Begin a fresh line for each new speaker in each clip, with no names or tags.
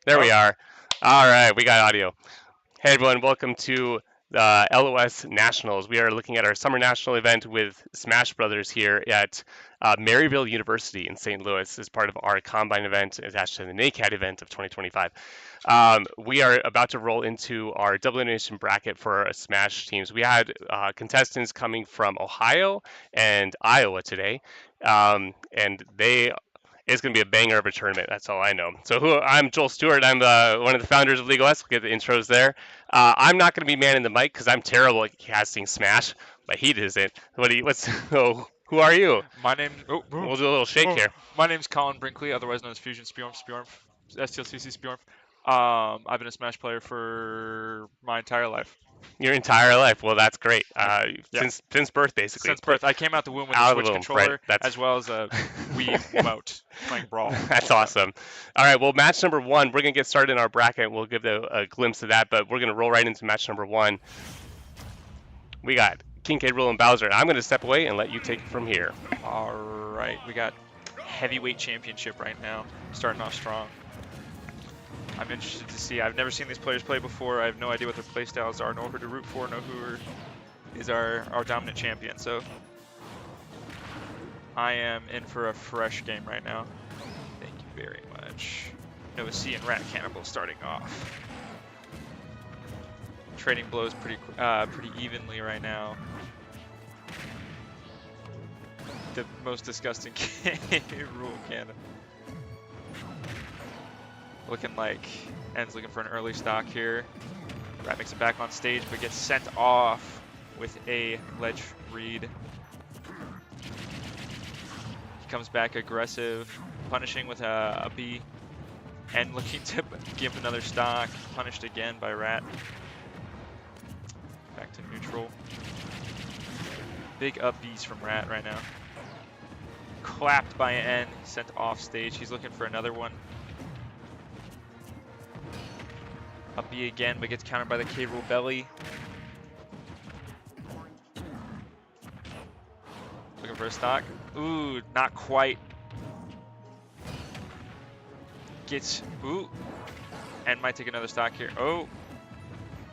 There we are. All right, we got audio. Hey everyone, welcome to the LOS Nationals. We are looking at our summer national event with Smash Brothers here at Maryville University in St. Louis as part of our Combine event attached to the NACAD event of 2025. We are about to roll into our double elimination bracket for our Smash teams. We had contestants coming from Ohio and Iowa today, and it's going to be a banger of a tournament. That's all I know. So I'm Joel Stewart. I'm one of the founders of League OS. We'll get the intros there. I'm not going to be manning the mic because I'm terrible at casting Smash, but he isn't. Who are you?
My name.
We'll do a little shake here.
My name's Colin Brinkley, otherwise known as Fusion Spjorn, STLCC Spjorn. I've been a Smash player for my entire life.
Your entire life. Well, that's great.
Yeah.
Since birth, basically.
Since birth, I came out the womb with a
Out of the
Switch
womb,
controller,
right.
as well as a Wii remote playing Brawl.
That's awesome. All right, well, match number one, we're going to get started in our bracket. We'll give a glimpse of that, but we're going to roll right into match number one. We got King K. Rool and Bowser. I'm going to step away and let you take it from here.
All right, we got heavyweight championship right now, starting off strong. I'm interested to see. I've never seen these players play before. I have no idea what their play styles are, nor who to root for, nor who is our dominant champion. So I am in for a fresh game right now. Thank you very much. Nova C and Rat Cannibal starting off. Trading blows pretty evenly right now. The most disgusting rule cannon. Looking like En's looking for an early stock here. Rat makes it back on stage, but gets sent off with a ledge read. He comes back aggressive, punishing with a B. En looking to give another stock. Punished again by Rat. Back to neutral. Big up Bs from Rat right now. Clapped by En, sent off stage. He's looking for another one. Up B again, but gets countered by the K. Rool belly. Looking for a stock. Ooh, not quite. Gets, ooh. En might take another stock here. Oh.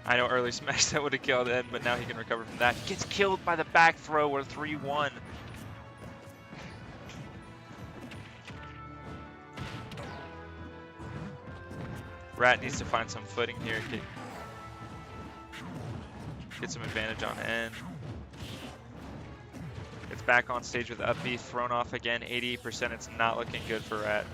I know early smash that would have killed En, but now he can recover from that. Gets killed by the back throw or 3-1. Rat needs to find some footing here. Get some advantage on En. It's back on stage with up B, thrown off again. 88%. It's not looking good for Rat.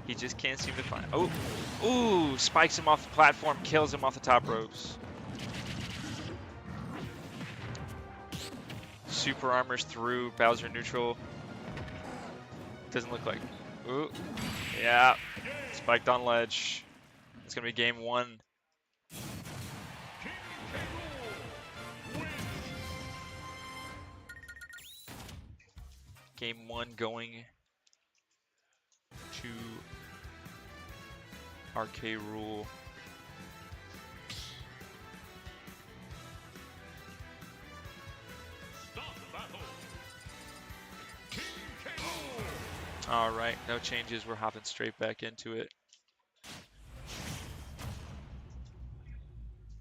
He just can't seem to find. Oh, ooh! Spikes him off the platform, kills him off the top ropes. Super armors through Bowser neutral. Doesn't look like. Ooh, yeah, spiked on ledge. It's gonna be game one. Game one going to RK Rool. All right, no changes. We're hopping straight back into it.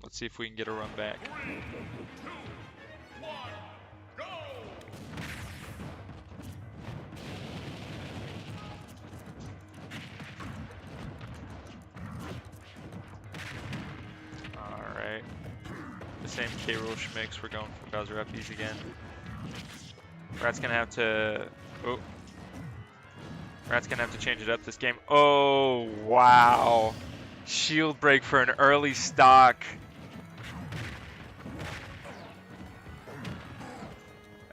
Let's see if we can get a run back.
3, 2, 1, go!
All right, the same K. Rool schmicks. We're going for Bowser uppies again. Rat's gonna have to. Oh. Rat's gonna have to change it up this game. Oh, wow. Shield break for an early stock.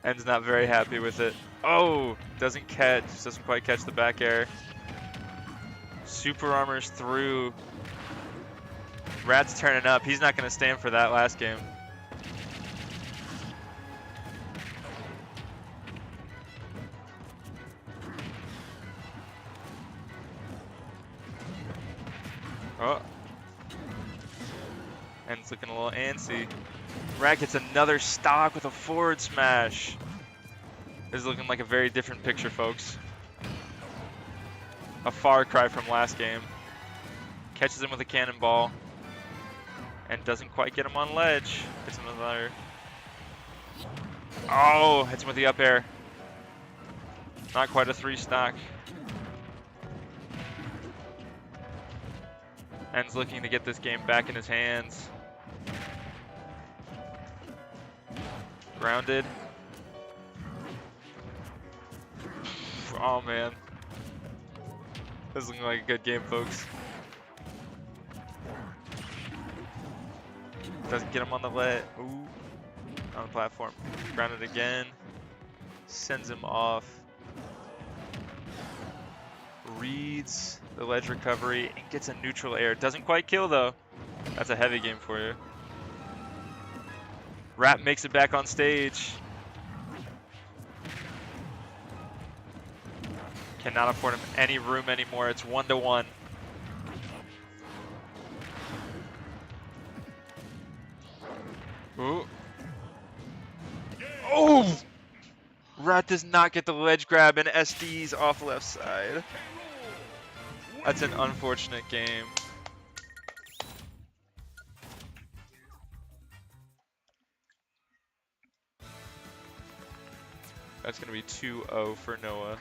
En's not very happy with it. Oh, doesn't quite catch the back air. Super armors through. Rat's turning up. He's not gonna stand for that last game. Oh. En's looking a little antsy. Rat gets another stock with a forward smash. This is looking like a very different picture, folks. a far cry from last game. Catches him with a cannonball. And doesn't quite get him on ledge. Hits him with another. Oh, hits him with the up air. Not quite a 3 stock. En's looking to get this game back in his hands. Grounded. Oh man. This is looking like a good game, folks. Doesn't get him on the ledge. Ooh. On the platform. Grounded again. Sends him off. Reads the ledge recovery and gets a neutral air. Doesn't quite kill though. That's a heavy game for you. Rat makes it back on stage. Cannot afford him any room anymore. It's 1-1. Ooh. Oh! Rat does not get the ledge grab and SD's off left side. That's an unfortunate game. That's going to be 2-0 for Noah.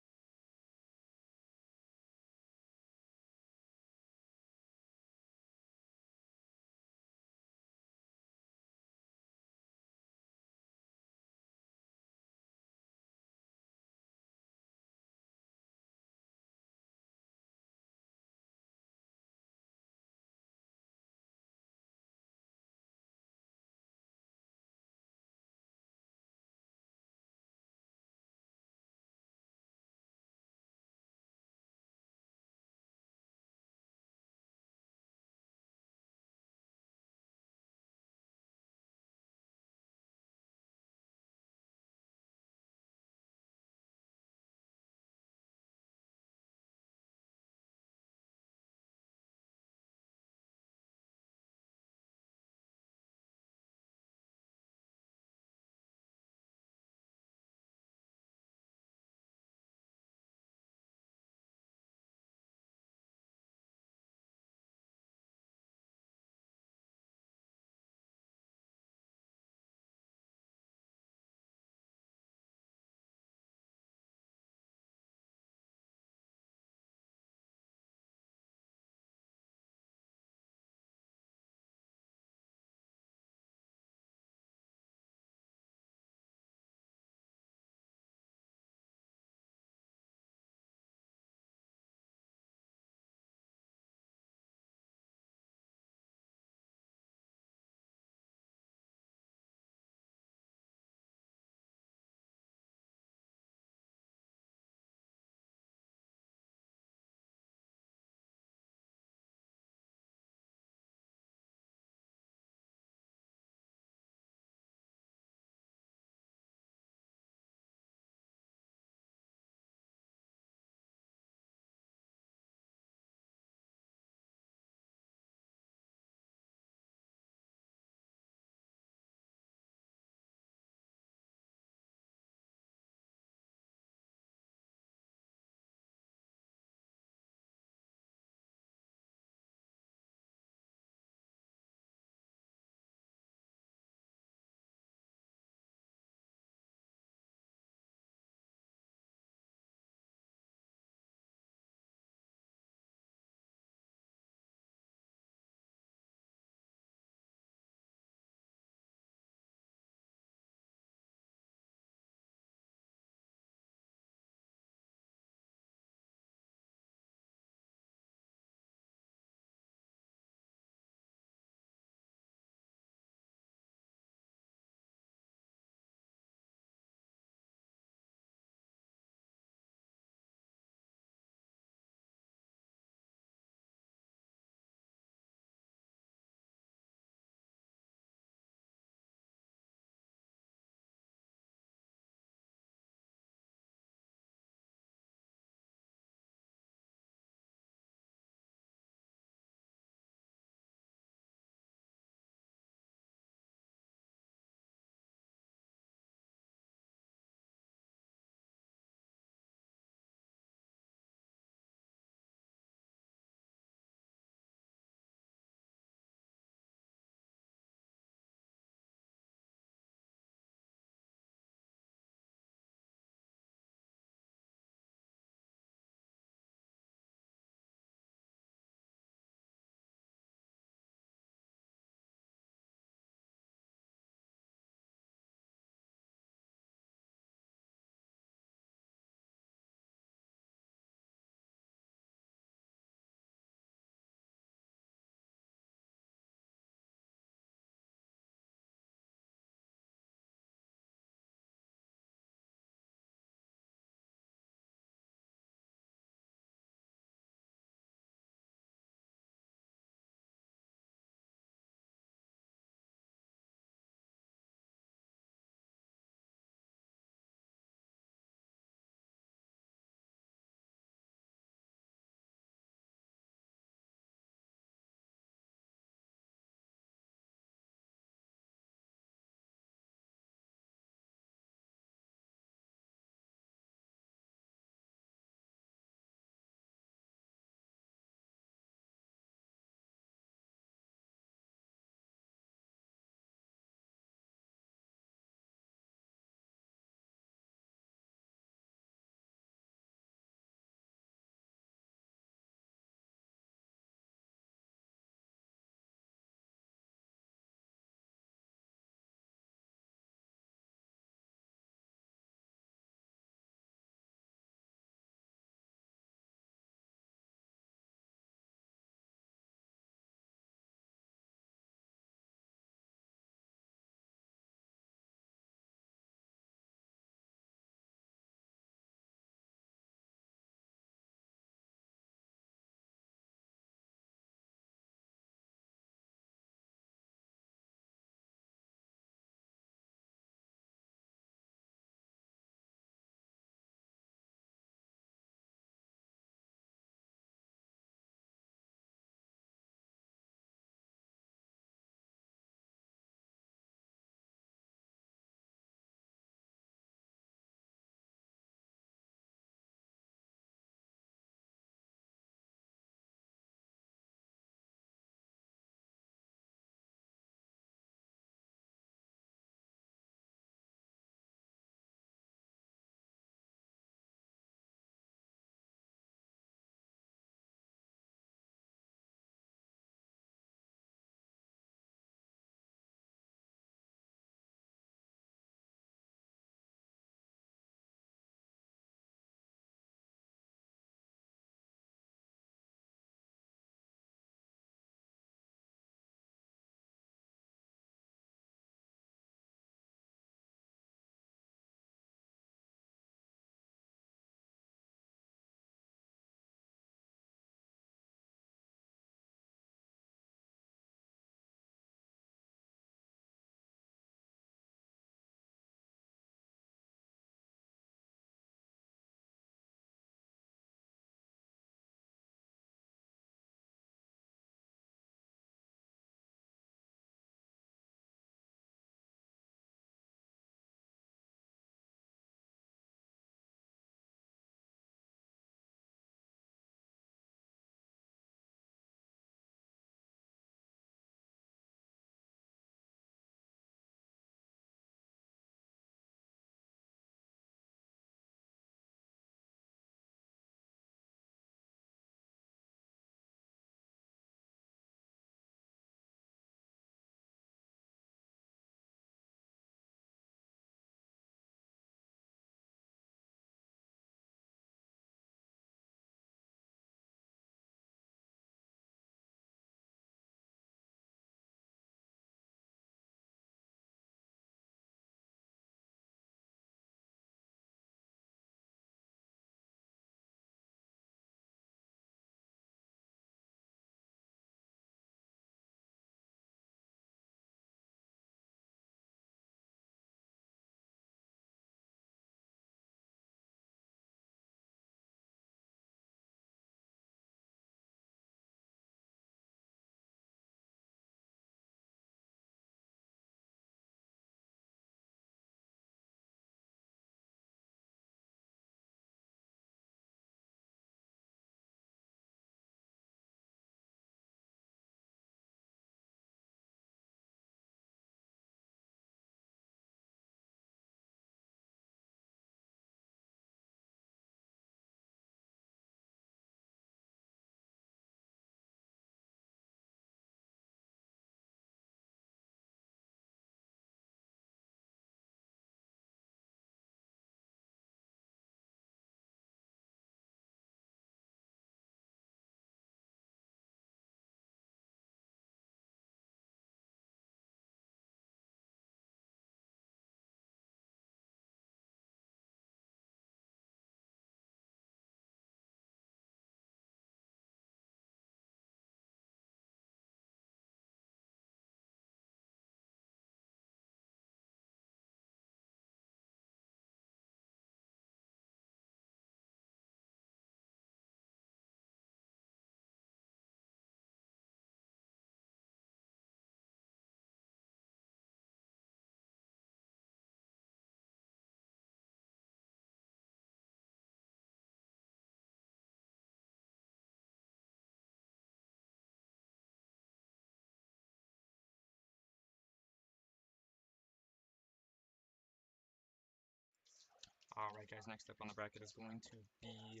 Alright guys, next up on the bracket is going to be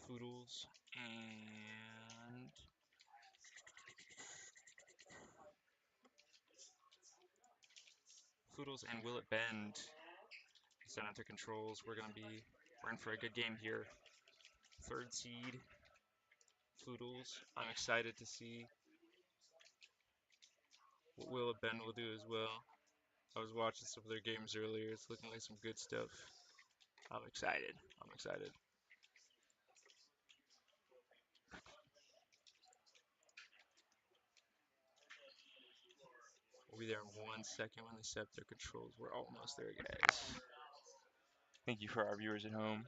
Foodles and Will It Bend. Set into controls. We're in for a good game here. 3rd seed Foodles. I'm excited to see what Will It Bend will do as well. I was watching some of their games earlier. It's looking like some good stuff. I'm excited. We'll be there in 1 second when they set up their controls. We're almost there, guys. Thank you for our viewers at home.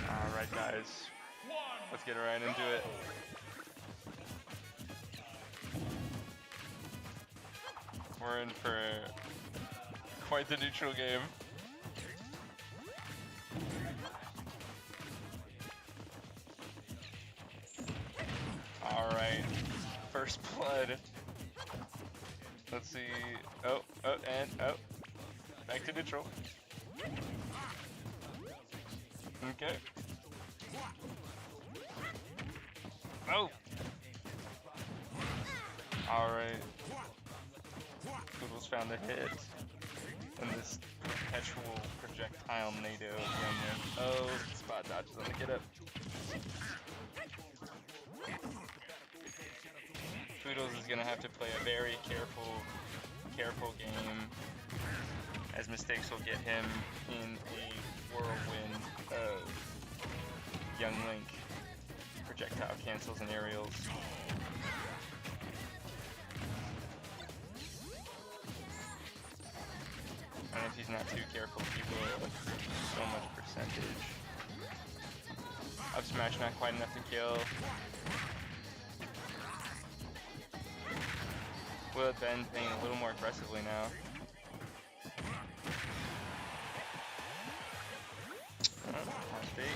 Alright guys, let's get right into it. We're in for quite the neutral game. Alright, first blood. Let's see. Oh, back to neutral. Okay. Oh! Alright. Poodles found a hit. And this perpetual projectile NATO union. Oh, spot dodges on the get up. Poodles is gonna have to play a very careful game, as mistakes will get him in a whirlwind of Young Link projectile cancels and aerials. And if he's not too careful, he will accrue so much percentage. Up smash not quite enough to kill. Will It Bend playing a little more aggressively now.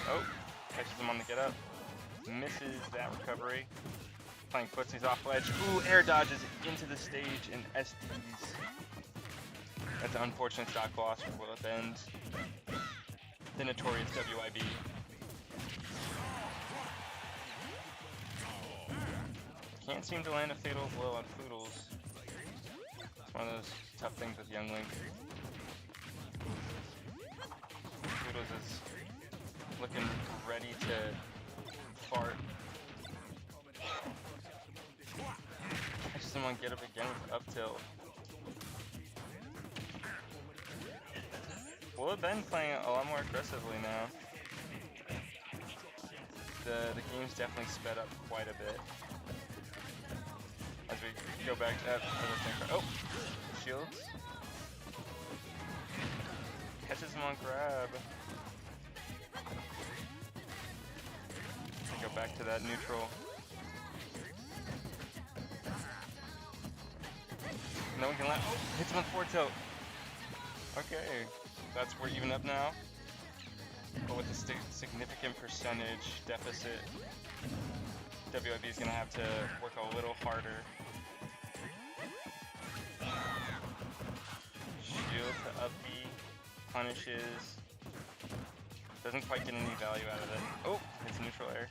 Oh, catches him on the get up. Misses that recovery. Playing footsies off ledge. Ooh, air dodges into the stage and SDs. That's an unfortunate stock loss for Will It Bend. The notorious WIB. Can't seem to land a fatal blow on Foodles. It's one of those tough things with Young Link. Foodles is looking ready to fart. Catches him on get up again with up tilt. Will It Bend playing a lot more aggressively now. The game's definitely sped up quite a bit. As we go back to that other thing. Oh, shields. Catches him on grab. Go back to that neutral. No one can land. Oh, hits him with forward tilt. Okay, that's we're even up now. But with a significant percentage deficit, WIB is going to have to work a little harder. Shield to up B, punishes. Doesn't quite get any value out of it. Oh, it's neutral air.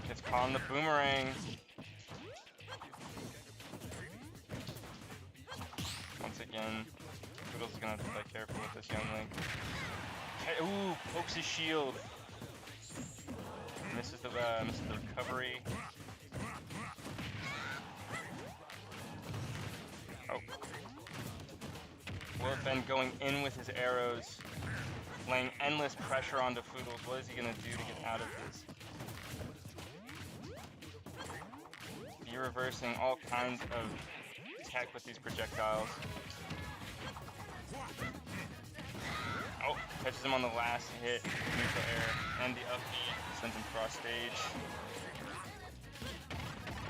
It's caught on the boomerang. Once again, Poodles is gonna have to play careful with this young Link. Ooh, pokes his shield. Misses the recovery. Oh. Will have been going in with his arrows, laying endless pressure onto Foodles. What is he gonna do to get out of this? Be reversing all kinds of tech with these projectiles. Oh, catches him on the last hit, neutral air, and the up B sends him cross stage.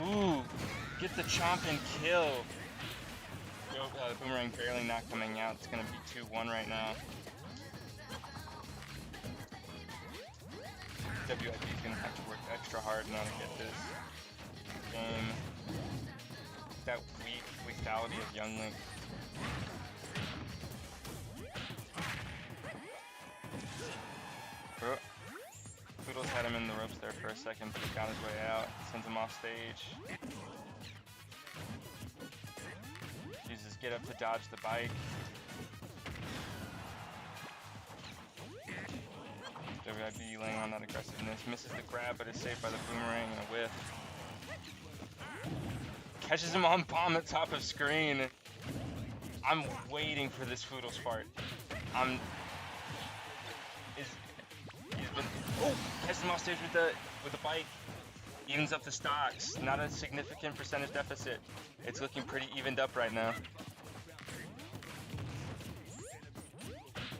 Ooh, get the chomp and kill. The boomerang barely not coming out. It's gonna be 2-1 right now. WIP is gonna have to work extra hard now to get this game. That weak lethality of Young Link. Poodles had him in the ropes there for a second, but he got his way out. Sends him off stage. Uses get up to dodge the bike. WIB laying on that aggressiveness. Misses the grab, but is saved by the boomerang and a whiff. Catches him on bomb at top of screen. I'm waiting for this Foodles fart. Oh, catches him off stage with the bike. Evens up the stocks. Not a significant percentage deficit. It's looking pretty evened up right now.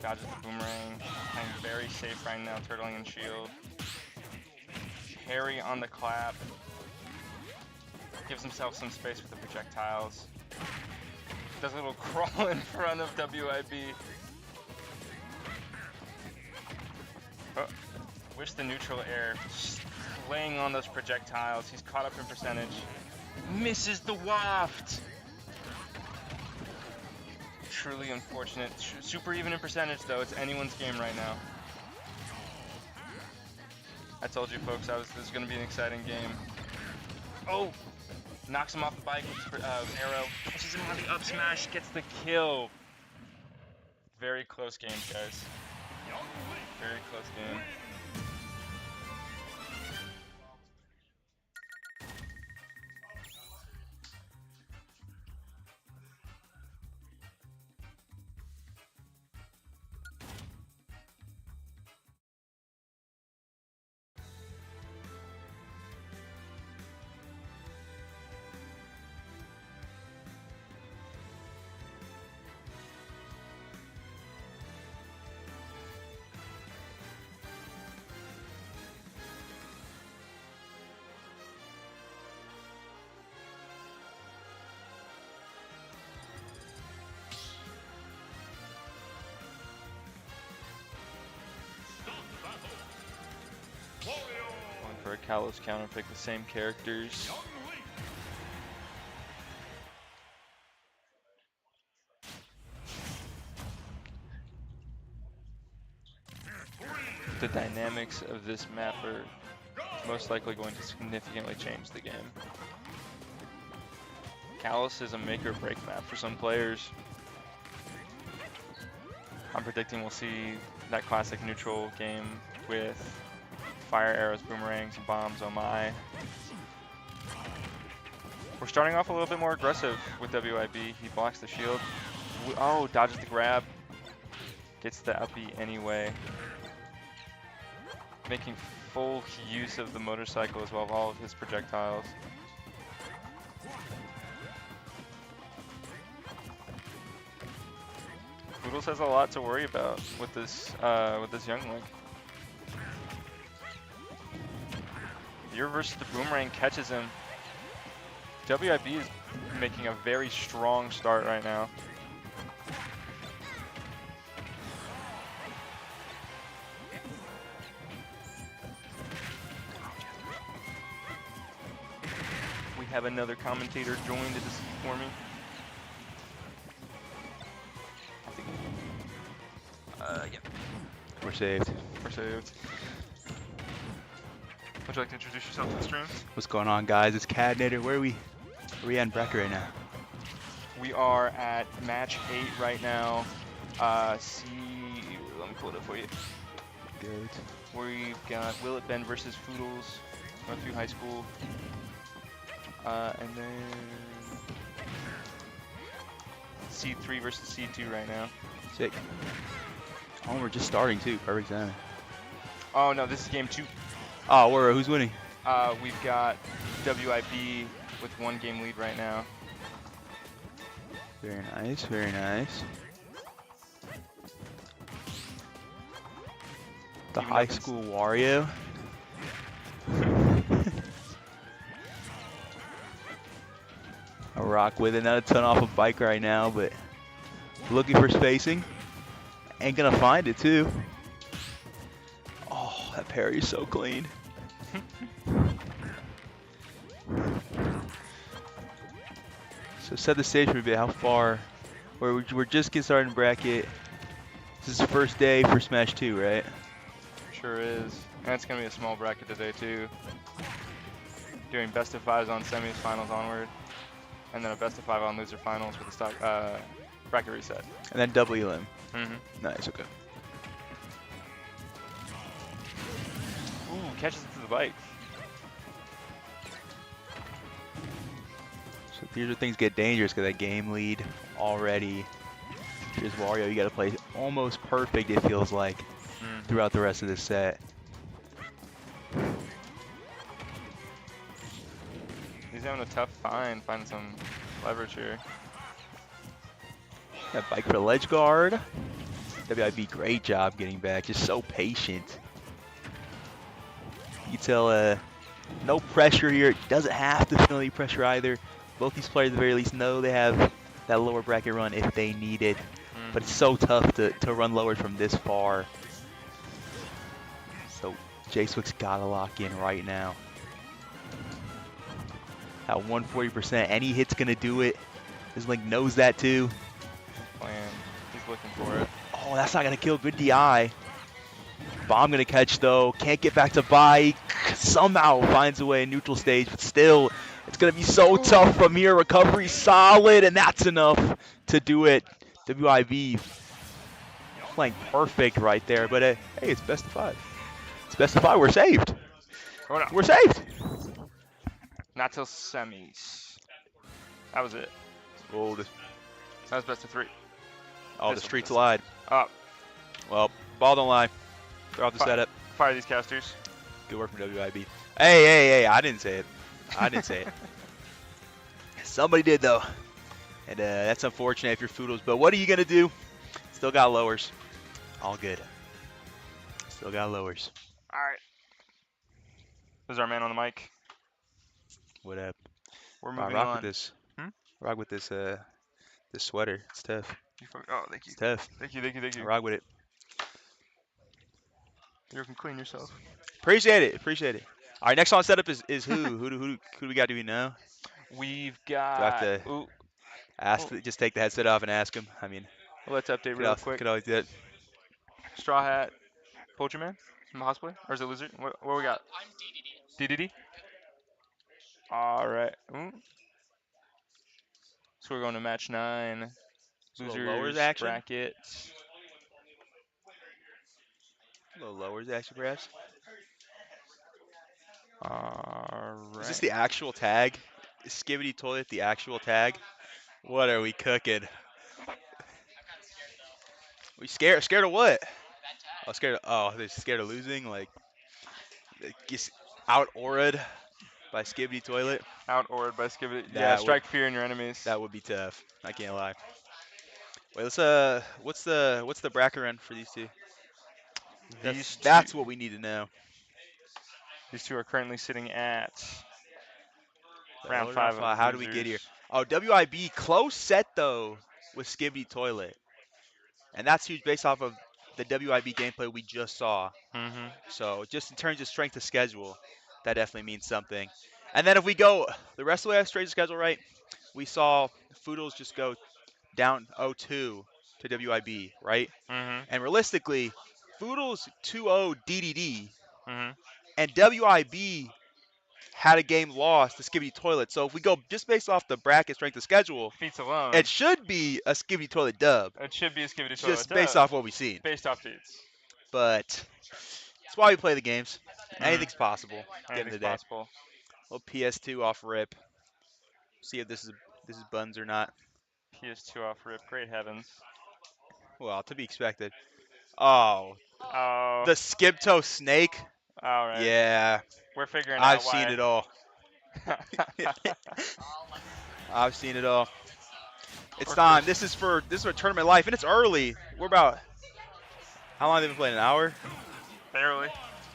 Dodges the boomerang. Playing very safe right now, turtling in shield. Parry on the clap. Gives himself some space with the projectiles. Does a little crawl in front of WIB. Oh, wish the neutral air. Laying on those projectiles. He's caught up in percentage. Misses the waft. Truly unfortunate. Super even in percentage though. It's anyone's game right now. I told you folks this was going to be an exciting game. Oh! Knocks him off the bike with arrow. Catches him on the up smash. Gets the kill. Very close game, guys. Very close game. Going for a Kalos counter pick, the same characters. The dynamics of this map are most likely going to significantly change the game. Kalos is a make or break map for some players. I'm predicting we'll see that classic neutral game with fire arrows, boomerangs, bombs, oh my. We're starting off a little bit more aggressive with WIB. He blocks the shield. Oh, dodges the grab. Gets the up B anyway. Making full use of the motorcycle as well as all of his projectiles. Poodles has a lot to worry about with this young Link. Veer versus the boomerang catches him. WIB is making a very strong start right now. We have another commentator joined to this for me. Yeah.
We're saved.
We're saved. Would you like to introduce yourself to the stream?
What's going on, guys? It's Cadnator. Where are we at in bracket right now?
We are at match 8 right now. See, let me pull it up for you.
Good.
We've got Will It Bend versus Foodles, Northview High School. And then C3 versus C2 right now.
Sick. Oh, we're just starting too. Perfect timing.
Oh no, this is game 2.
Oh, who's winning?
We've got WIB with 1 game lead right now.
Very nice. Very nice. The
Even
high
up in-
school Wario. I rock with it. Not a ton off a bike right now, but looking for spacing. Ain't gonna find it too. Oh, that parry is so clean. So set the stage for a bit. How far? We're just getting started in bracket. This is the first day for Smash 2, right?
Sure is. And it's going to be a small bracket today, too. Doing best of 5s on semis, finals onward. And then a best of 5 on loser finals with a stock bracket reset.
And then double elim.
Mm-hmm.
Nice, okay.
Ooh, catches it to the bike.
So these are things get dangerous because that game lead already. Here's Wario. You got to play almost perfect, it feels like, throughout the rest of this set.
He's having a tough finding some leverage here.
That bike for ledge guard. WIB, great job getting back. Just so patient. You can tell no pressure here. It doesn't have to feel any pressure either. Both these players at the very least know they have that lower bracket run if they need it. But it's so tough to run lower from this far. So J-Swick's got to lock in right now. At 140%, any hit's going to do it. This Link knows that too.
Plan. He's looking for it.
Oh, that's not going to kill. Good DI. Bomb going to catch though. Can't get back to bike. Somehow finds a way in neutral stage, but still, it's going to be so tough from here. Recovery solid, and that's enough to do it. WIB playing perfect right there, but hey, it's best of 5. It's best of 5. We're saved.
Oh, no.
We're saved.
Not till semis. That was it.
Oh,
That was best of 3.
the streets lied.
Up.
Well, ball don't lie. Throw off the
Fire.
setup.
Fire these casters.
Good work from WIB. Hey, I didn't say it. I didn't say it. Somebody did, though. And that's unfortunate if you're Foodles. But what are you going to do? Still got lowers. All good. Still got lowers.
All right. This is our man on the mic.
What up?
We're
Wow,
moving
rock
on.
with this.
Hmm?
Rock with this this sweater. It's tough.
Oh, thank you.
It's tough.
Thank you.
I rock with it.
You can clean yourself.
Appreciate it. Appreciate it. All right, next on setup is who? Who do we got? Do we know?
We've
Do I have
got.
to
Ooh,
ask? Just take the headset off and ask him. I mean,
let's update real quick.
could always do that.
Straw Hat, Poultry Man, cosplay, or is it Lizard? What we got? DDD. All right. Ooh. So we're going to match 9.
A little lowers
Losers
action.
bracket.
A little lowers action, perhaps.
All right.
Is this the actual tag? Is Skibbity Toilet the actual tag? What are we cooking? We scared of what? Oh, they're scared of losing. Like, gets out aura'd by Skibbity Toilet.
Out-ordered by Skibidi. Yeah,
That
strike fear in your enemies.
That would be tough. I can't lie. Wait, let's what's the bracket run for these two? That's what we need to know.
These two are currently sitting at
So
round
round
5 of
How do we get here?
losers.
Oh, WIB close set though with Skibbity Toilet, and that's huge based off of the WIB gameplay we just saw.
Mm-hmm.
So just in terms of strength of schedule, that definitely means something. And then if we go the rest of the way straight to schedule, right? We saw Foodles just go down 0-2 to WIB, right?
Mm-hmm.
And realistically, Foodles 2-0 DDD
Mm-hmm.
and WIB had a game lost to Skibidi Toilet. So if we go just based off the bracket strength of schedule,
Feats alone.
it should be a Skibidi Toilet dub,
It should be a Skibidi Toilet
just based off what we've seen.
based off feats.
But that's why we play the games.
Mm.
Anything's possible. At the end of
Anything's
the day.
possible.
Little PS2 off rip. See if this is buns or not.
PS2 off rip. Great heavens.
Well, to be expected. Oh,
Oh.
the Skibto Snake.
All right.
Yeah,
We're figuring
I've
out why.
seen it all. I've seen it all. It's
Or
time.
Chris-
This is for tournament life, and it's early. We're about how long have they been playing? An hour?
Barely.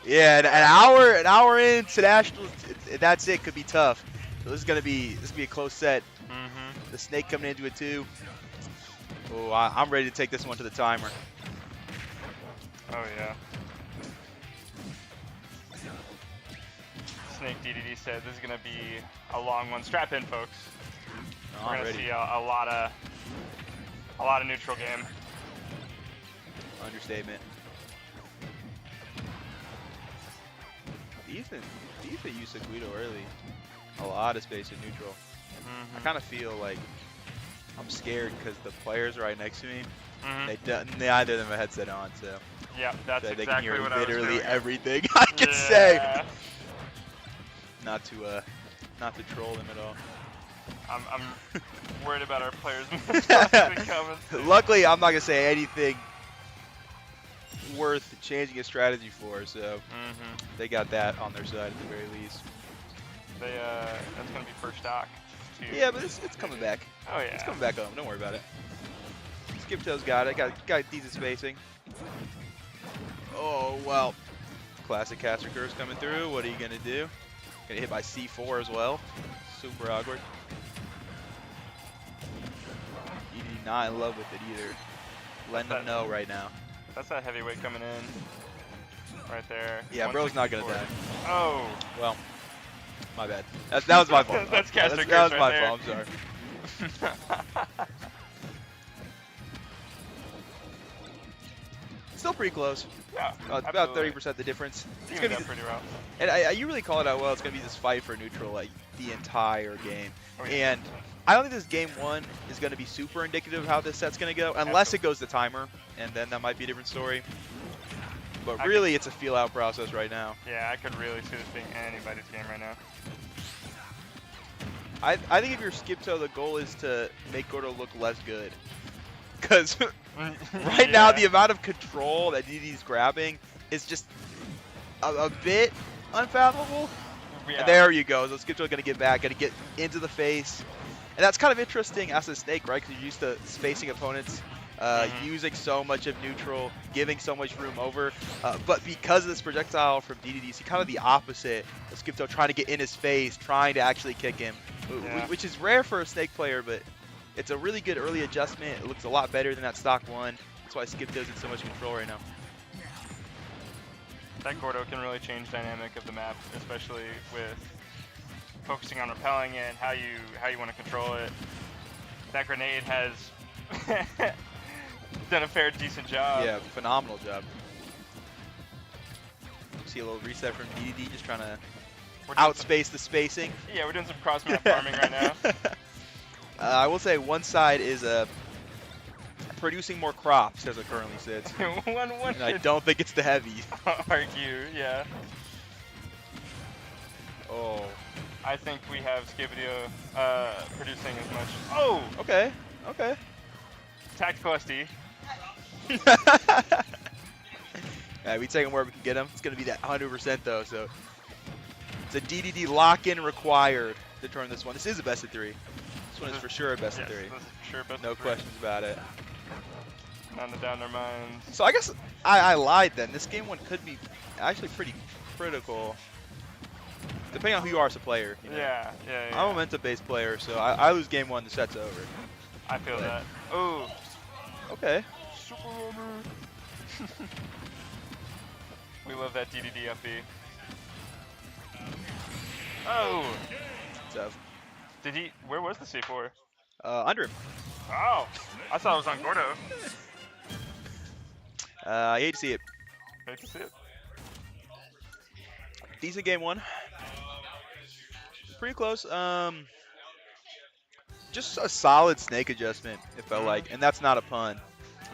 Yeah, an hour into nationals. That's it. Could be tough. So this is gonna be a close set.
Mm-hmm.
The Snake coming into it too. Oh, I'm ready to take this one to the timer.
Oh yeah. Snake DDD said this is gonna be a long one. Strap in, folks. We're gonna
Already.
see a lot of neutral game.
Understatement. Decent use of Guido early. A lot of space in neutral.
Mm-hmm.
I kind of feel like I'm scared because the players right next to me,
Mm-hmm.
neither of them have a headset on, so
Yeah, that's
they can
exactly
hear
what I was
literally
doing.
everything I can say.
Yeah.
Not to troll them at all.
I'm worried about our players possibly coming.
Luckily, I'm not gonna say anything worth changing a strategy for, so
Mm-hmm.
they got that on their side at the very least.
That's gonna be first stock. To...
Yeah, but it's coming back.
Oh yeah.
It's coming back home. Don't worry about it. Skipto's got it. Got decent spacing. Oh well. Classic caster curse coming through. What are you gonna do? Gonna hit by C4 as well. Super awkward. You do not in love with it either. Letting them know right now.
That's that heavyweight coming in. Right there.
Yeah, bro's not gonna
164.
die.
Oh.
Well, my bad. That was my fault.
That's caster
that
curse
was my
right
fault. I'm sorry. Still pretty close.
Yeah.
It's about 30% the difference. It's
It's
gonna be,
pretty well.
and you really call it out well. It's gonna be this fight for neutral like the entire game.
Oh, yeah.
And I don't think this game one is gonna be super indicative of how this set's gonna go, unless it goes to timer, and then that might be a different story. But really, it's a feel-out process right now.
Yeah, I could really see this being anybody's game right now.
I think if you're Skipto, the goal is to make Gordo look less good. Because right now, the amount of control that DD's grabbing is just a bit unfathomable.
Yeah.
And there you go. So Skipto going to get back, going to get into the face. And that's kind of interesting as a Snake, right? Because you're used to spacing opponents, using so much of neutral, giving so much room over. But because of this projectile from DDD, you see kind of the opposite of Skipto trying to get in his face, trying to actually kick him, which is rare for a Snake player, but it's a really good early adjustment. It looks a lot better than that stock one. That's why Skipto's in so much control right now.
That Gordo can really change dynamic of the map, especially with focusing on repelling it and how you want to control it. That grenade has done a fair decent job.
Yeah, phenomenal job. See a little reset from DDD, just trying to outspace the spacing.
Yeah, we're doing some cross map farming right now.
I will say one side is producing more crops as it currently sits.
one
And I don't think it's the heavy.
argue, yeah.
Oh.
I think we have Skibidio producing as much. Oh!
Okay. Okay.
Tactical SD.
Yeah, we take him where we can get him. It's going to be that 100% though, so it's a DDD lock-in required to turn this one. This is a best of 3. This one is for sure a best of 3.
This is for sure best
No
of 3.
questions about it.
None to down their minds.
So I guess I lied then. This game one could be actually pretty critical, depending on who you are as a player. You know?
Yeah.
I'm a momentum-based player, so I lose game one, the set's over.
I feel that. Oh.
Okay.
Super Runner. We love that DDD up B. Oh.
So,
Did he? Where was the C4?
under him.
Oh. I thought it was on Gordo.
I hate to see it.
Hate to see it.
Decent game one. pretty close. Just a solid snake adjustment, it felt
Mhm.
like, and that's not a pun.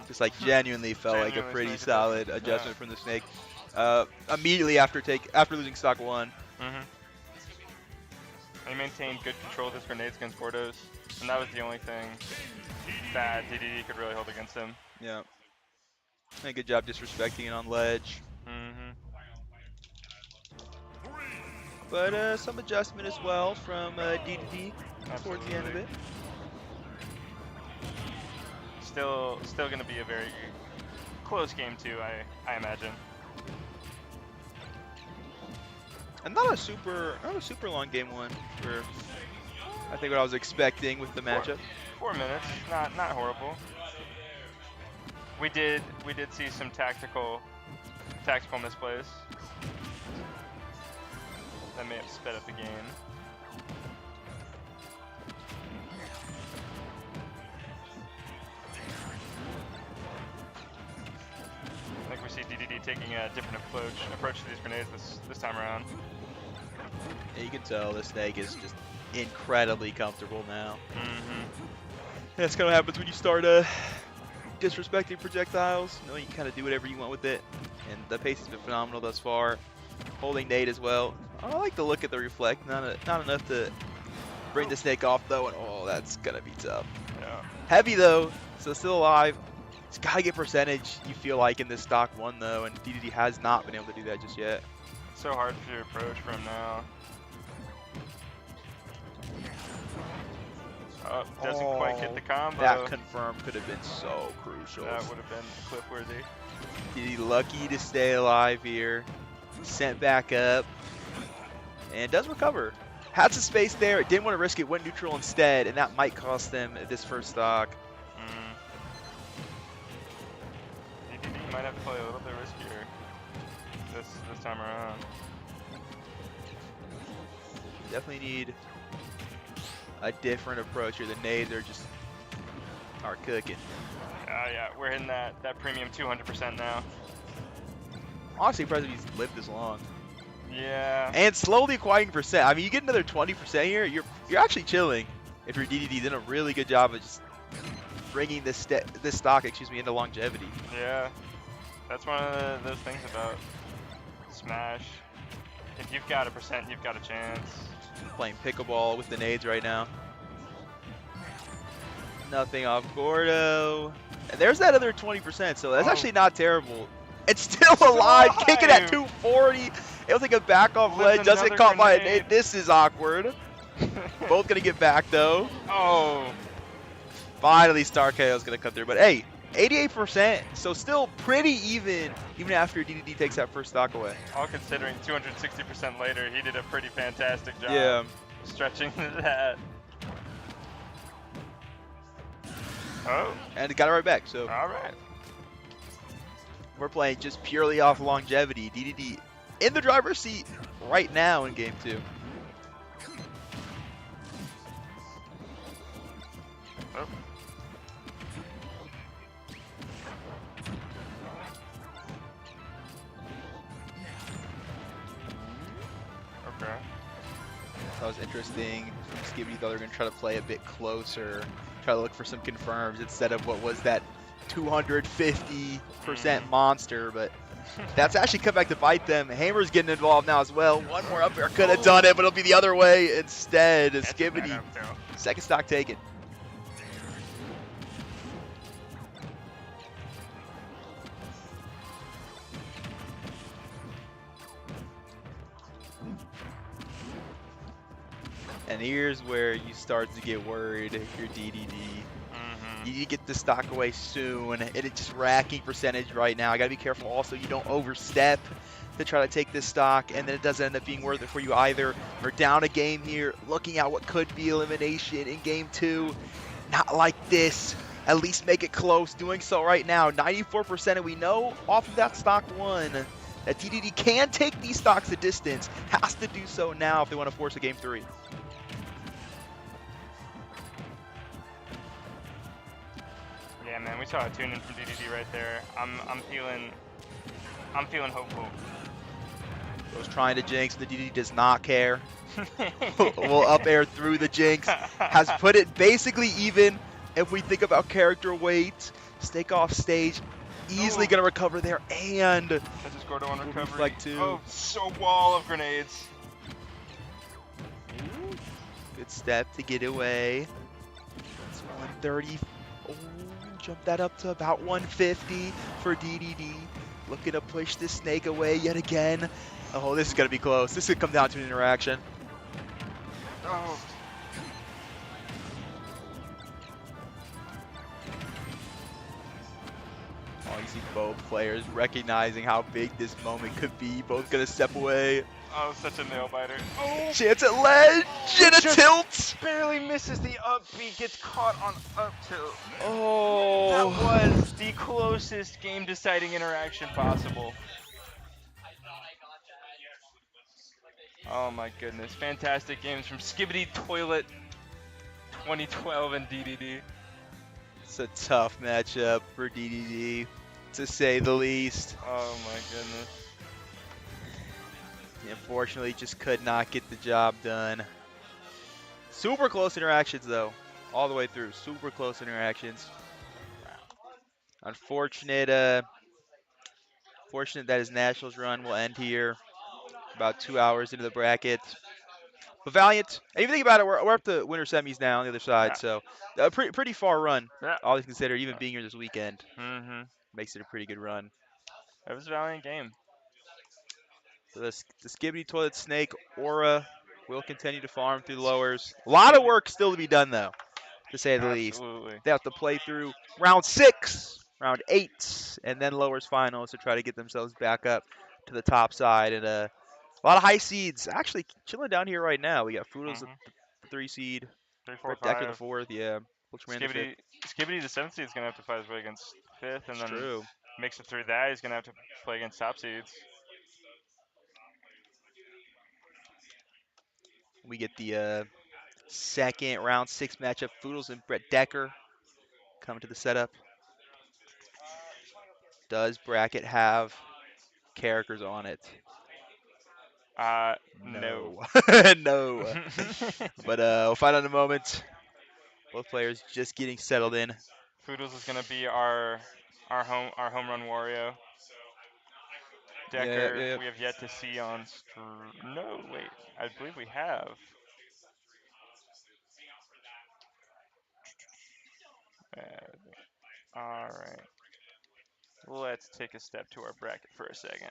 Just like genuinely felt like a
Genuinely
pretty
snake
solid
adjustment,
adjustment from the snake. Immediately after losing stock 1.
Mm-hmm. He maintained good control of his grenades against Gordos, and that was the only thing that DDD could really hold against him.
Yeah. And good job disrespecting it on ledge.
Mm-hmm.
But some adjustment as well from DDD towards the end of
Absolutely.
it.
Still going to be a very close game too, I imagine.
And not a super long game 1 for I think what I was expecting with the matchup.
4 minutes, not horrible. We did see some tactical misplays that may have sped up the game. I think we see DDD taking a different approach to these grenades this time around.
Yeah, you can tell the snake is just incredibly comfortable now.
Mm-hmm.
That's kind of what happens when you start disrespecting projectiles. You know, you can kind of do whatever you want with it. And the pace has been phenomenal thus far. Holding nade as well. I like the look at the reflect. Not enough to bring the snake off though. And oh, that's gonna be tough.
Yeah.
Heavy though, so still alive. He's gotta get percentage. You feel like in this stock 1 though, and DDD has not been able to do that just yet.
So hard to approach from now. Oh, doesn't quite get the combo.
That confirm could have been so crucial.
That would have been clip-worthy.
DDD lucky to stay alive here. Sent back up. And does recover. Had some space there. Didn't want to risk it. Went neutral instead. And that might cost them this first stock.
DDD might have to play a little bit riskier this time around.
Definitely need a different approach here. The nades are cooking.
Yeah, we're hitting that premium 200% now.
Honestly, impressive he's lived this long.
Yeah.
And slowly acquiring percent. I mean, you get another 20% here, you're actually chilling. If your DDD did a really good job of just bringing this stock, into longevity.
Yeah. That's one of those things about Smash. If you've got a percent, you've got a chance.
Playing pickleball with the nades right now. Nothing off Gordo. And there's that other 20%, so that's actually not terrible. It's still alive, kicking at 240. It'll take a back off ledge, doesn't get caught by a nade. This is awkward. Both gonna get back though.
Oh.
Finally, Star KO's gonna come through. But hey, 88%, so still pretty even after DDD takes that first stock away.
All considering 260% later, he did a pretty fantastic job.
Yeah.
Stretching that. Oh.
And it got it right back, so
All right.
we're playing just purely off longevity. DDD in the driver's seat right now in game 2.
Oh. Okay.
That was interesting. Skibby thought they were going to try to play a bit closer, try to look for some confirms instead of what was that 250% monster, but that's actually come back to bite them. Hammer's getting involved now as well. One more up air could have done it, but it'll be the other way instead. Skibby, second stock taken. And here's where you start to get worried if you're DDD. You need to get this stock away soon. It is just racking percentage right now. I gotta be careful also you don't overstep to try to take this stock, and then it doesn't end up being worth it for you either. We're down a game here, looking at what could be elimination in game 2. Not like this. At least make it close. Doing so right now, 94%, and we know off of that stock 1 that DDD can take these stocks a distance. Has to do so now if they want to force a game 3.
Yeah, man, we saw a tune in from DDD right there. I'm feeling hopeful.
Was trying to jinx. The DDD does not care. will up air through the Jinx. Has put it basically even if we think about character weight. Snake off stage. Easily
Ooh.
going to recover there. And
Catches Gordo on
Will
recovery.
reflect too.
Oh, so wall of grenades.
good step to get away. It's 130. Oh, jump that up to about 150 for DDD. Looking to push the snake away yet again. Oh, this is going to be close. This could come down to an interaction.
Oh.
Oh, you see both players recognizing how big this moment could be. Both going to step away.
Oh, such a nail biter. Oh,
Chance at ledge and a
Just
tilt.
barely misses the up B, gets caught on up tilt. That
Oh.
was the closest game-deciding interaction possible. Oh my goodness, fantastic games from Skibbity Toilet 2012 and DDD.
It's a tough matchup for DDD, to say the least.
Oh my goodness.
Unfortunately, just could not get the job done. Super close interactions, though, all the way through. Super close interactions. Unfortunate, fortunate that his Nationals run will end here. About 2 hours into the bracket. But Valiant, and even think about it, we're up to winter semis now on the other side,
Yeah.
so a pretty far run.
Yeah.
All things considered, even being here this weekend
Mm-hmm.
makes it a pretty good run.
That was a valiant game.
So the Skibbity Toilet Snake Aura will continue to farm through the lowers. A lot of work still to be done, though, to say the least.
Absolutely.
They have to play through round 6, round 8, and then lowers finals to try to get themselves back up to the top side. And a lot of high seeds actually chilling down here right now. We got Fudo's
Mhm.
the 3 seed,
3, 4,
Brett Decker the
5.
4th, yeah. Ultraman the 5th.
Skibbity the 7th seed is gonna have to fight his way against 5th, and
It's
then
true.
mix it through that. He's gonna have to play against top seeds.
We get the second round 6 matchup. Foodles and Brett Decker coming to the setup. Does bracket have characters on it?
No.
No. But we'll find out in a moment. Both players just getting settled in.
Foodles is gonna be our home run Wario. Decker,
Yeah.
we have yet to see on No, wait. I believe we have. All right. Let's take a step to our bracket for a second.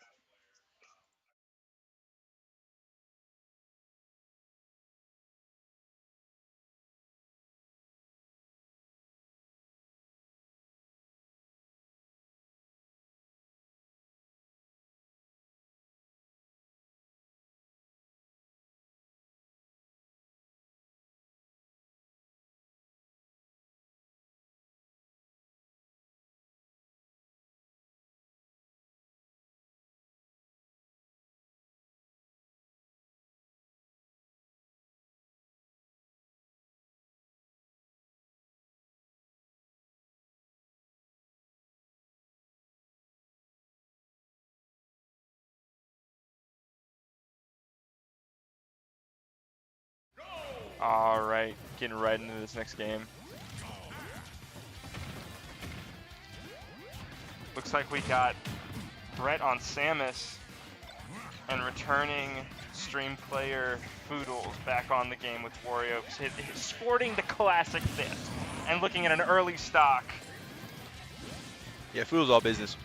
All right, getting right into this next game. Looks like we got Brett on Samus and returning stream player Foodles back on the game with Wario, sporting the classic fist and looking at an early stock.
Yeah, Foodles all business.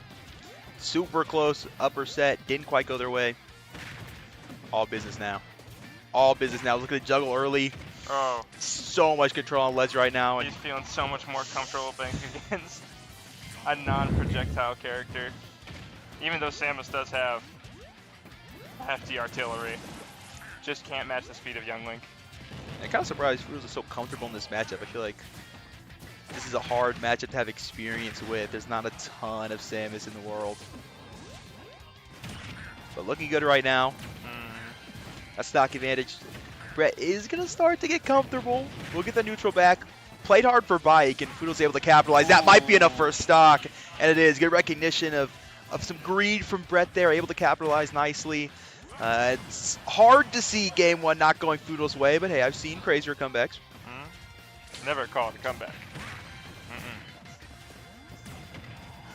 Super close upper set. Didn't quite go their way. All business now. All business now. Look at the juggle early.
Oh,
So much control on ledge right now. And
he's feeling so much more comfortable playing against a non-projectile character. Even though Samus does have hefty artillery. Just can't match the speed of Young Link.
I'm kind of surprised Foodles is so comfortable in this matchup. I feel like this is a hard matchup to have experience with. There's not a ton of Samus in the world. But looking good right now. A stock advantage. Brett is going to start to get comfortable. We'll get the neutral back. Played hard for bike, and Foodle's able to capitalize. That might be enough for a stock, and it is. Good recognition of some greed from Brett there. Able to capitalize nicely. It's hard to see game one not going Foodle's way, but hey, I've seen crazier comebacks.
Never call it a comeback.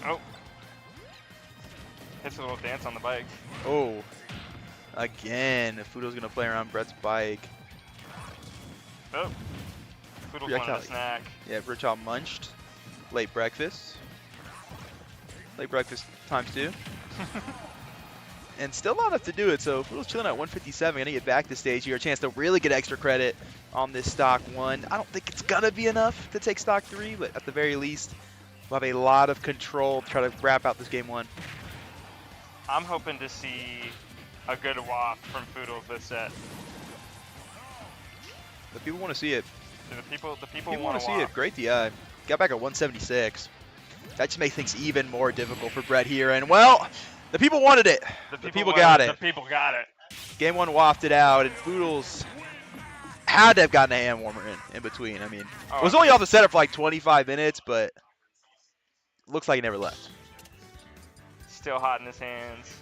Oh. Hits a little dance on the bike.
Oh. Again, Foodle's going to play around Brett's bike.
Oh. Poodle's wanted
Projectile.
a snack.
Yeah, Richard munched. Late breakfast. Late breakfast times 2. And still not enough to do it, so Foodle's chilling at 157. Gonna get back to stage here. A chance to really get extra credit on this stock 1. I don't think it's gonna be enough to take stock 3, but at the very least, we'll have a lot of control to try to wrap out this game 1.
I'm hoping to see a good waft from Foodles this set.
The people want to see it.
The people
People
want
to see it. Great DI. Got back at 176. That just makes things even more difficult for Brett here. And, well, the people wanted it. The people got it.
The people got it.
Game 1 wafted out, and Foodles had to have gotten a hand warmer in between. I mean, it was only off the setup for like 25 minutes, but looks like he never left.
Still hot in his hands.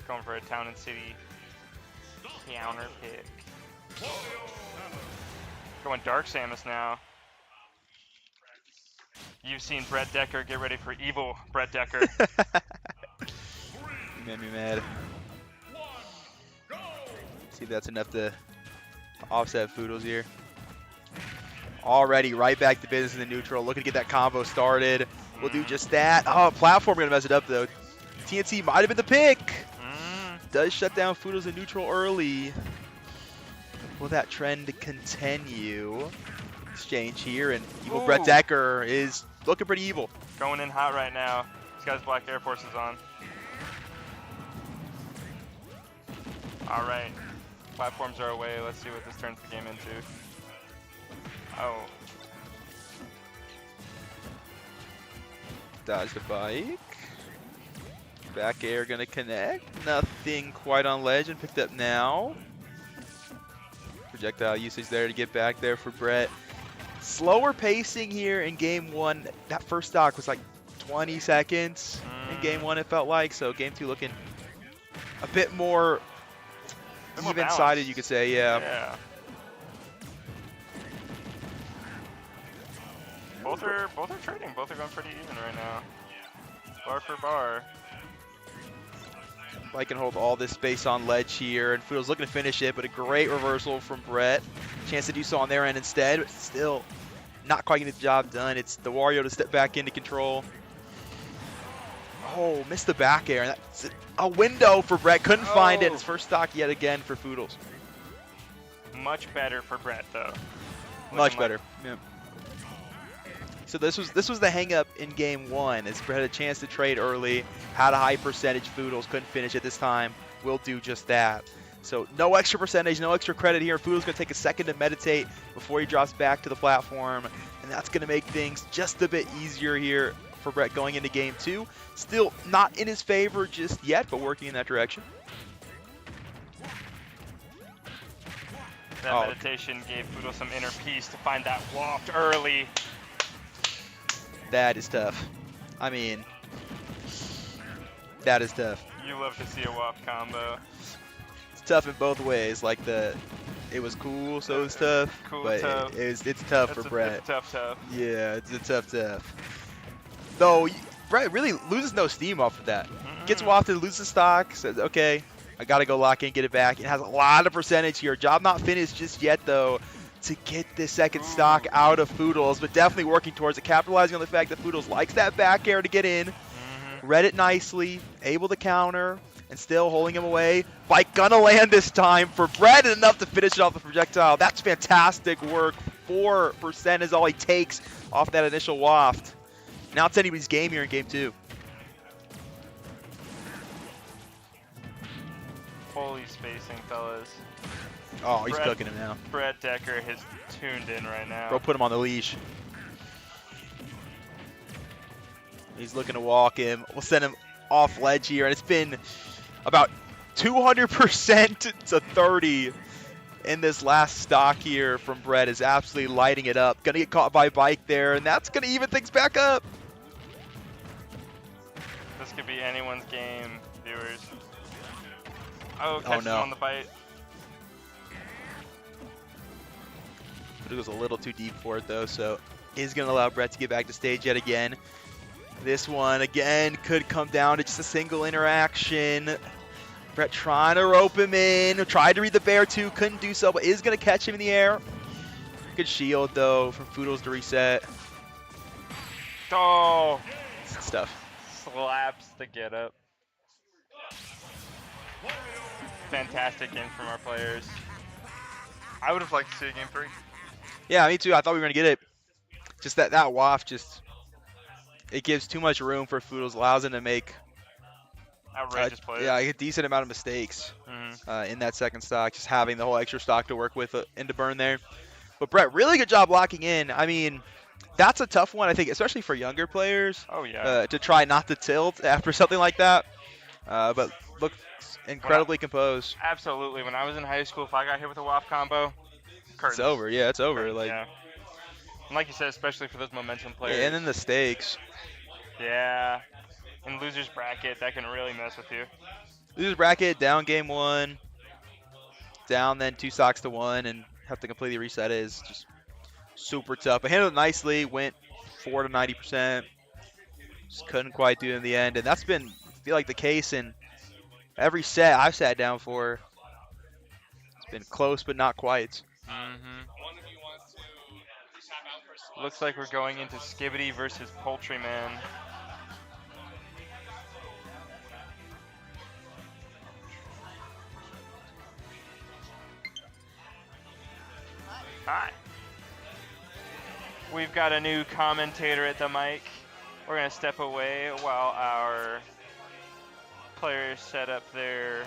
Going for a town and city counter pick. Going Dark Samus now. You've seen Brett Decker. Get ready for evil Brett Decker.
You made me mad. See if that's enough to offset Foodles here. Already right back to business in the neutral. Looking to get that combo started. We'll do just that. Oh, platform gonna mess it up though. TNT might have been the pick. Does shut down Foodles in neutral early. Will that trend continue? Exchange here, and evil Brett Decker is looking pretty evil.
Going in hot right now. He's got his black Air Forces on. All right. Platforms are away. Let's see what this turns the game into. Oh.
Dodge the bike. Back air gonna connect. Nothing quite on ledge and picked up now. Projectile usage there to get back there for Brett. Slower pacing here in game 1. That first stock was like 20 seconds in game 1, it felt like. So game 2 looking a bit more even-sided, you could say,
Yeah. Both are trading. Both are going pretty even right now. Bar for bar.
Bike can hold all this space on ledge here, and Foodle's looking to finish it, but a great reversal from Brett. Chance to do so on their end instead, but still not quite getting the job done. It's the Wario to step back into control. Oh, missed the back air. That's a window for Brett. Couldn't find it. His first stock yet again for Foodles.
Much better for Brett though.
Much better. Yeah. So this was the hang up in game 1, as Brett had a chance to trade early, had a high percentage. Foodles couldn't finish it this time. Will do just that. So no extra percentage, no extra credit here. Foodles gonna take a second to meditate before he drops back to the platform, and that's gonna make things just a bit easier here for Brett going into game 2. Still not in his favor just yet, but working in that direction.
That meditation gave Foodle some inner peace to find that waft early.
That is tough. I mean, that is tough.
You love to see a waft combo.
It's tough in both ways. Like it was cool, so it was tough.
Cool,
but
tough.
It's tough for Brett.
It's tough.
Yeah, it's a tough. Though Brett really loses no steam off of that. Gets wafted, loses stock, says, okay, I gotta go lock in, get it back. It has a lot of percentage here. Job not finished just yet though, to get this second stock out of Foodles, but definitely working towards it, capitalizing on the fact that Foodles likes that back air to get in. Read it nicely, able to counter, and still holding him away. Bike gonna land this time for Brett, and enough to finish it off the projectile. That's fantastic work. 4% is all he takes off that initial waft. Now it's anybody's game here in game 2.
Holy spacing, fellas.
Oh, he's cooking him now.
Brett Decker has tuned in right now.
Bro, put him on the leash. He's looking to walk him. We'll send him off ledge here, and it's been about 200% to 30 in this last stock here from Brett. Is absolutely lighting it up. Gonna get caught by bike there, and that's gonna even things back up.
This could be anyone's game, viewers. Oh, catches
no.
him on the bite.
But it was a little too deep for it though, so is going to allow Brett to get back to stage yet again. This one again could come down to just a single interaction. Brett trying to rope him in, tried to read the bear too, couldn't do so, but is going to catch him in the air. Good shield though from Foodles to reset.
Oh,
Good stuff.
slaps the get up. Fantastic game from our players. I would have liked to see a game 3.
Yeah, me too. I thought we were going to get it. Just that waft just, it gives too much room for Foodles, allows him to make
Outrageous plays.
yeah, a decent amount of mistakes in that second stock, just having the whole extra stock to work with into burn there. But Brett, really good job locking in. I mean, that's a tough one, I think, especially for younger players.
Oh, yeah.
To try not to tilt after something like that. But looks incredibly composed.
Absolutely. When I was in high school, if I got hit with a waft combo, curtains.
It's over. Yeah, it's over.
Curtains,
Like,
yeah. And like you said, especially for those momentum players.
and then the stakes.
Yeah. In loser's bracket, that can really mess with you.
Losers bracket, down game 1, down then 2 stocks to 1, and have to completely reset it is just super tough. But handled it nicely, went 4 to 90%. Just couldn't quite do it in the end, and that's been, I feel like, the case in every set I've sat down for. It's been close, but not quite.
Looks like we're going into Skibbity versus Poultryman. Hi. We've got a new commentator at the mic. We're going to step away while our players set up their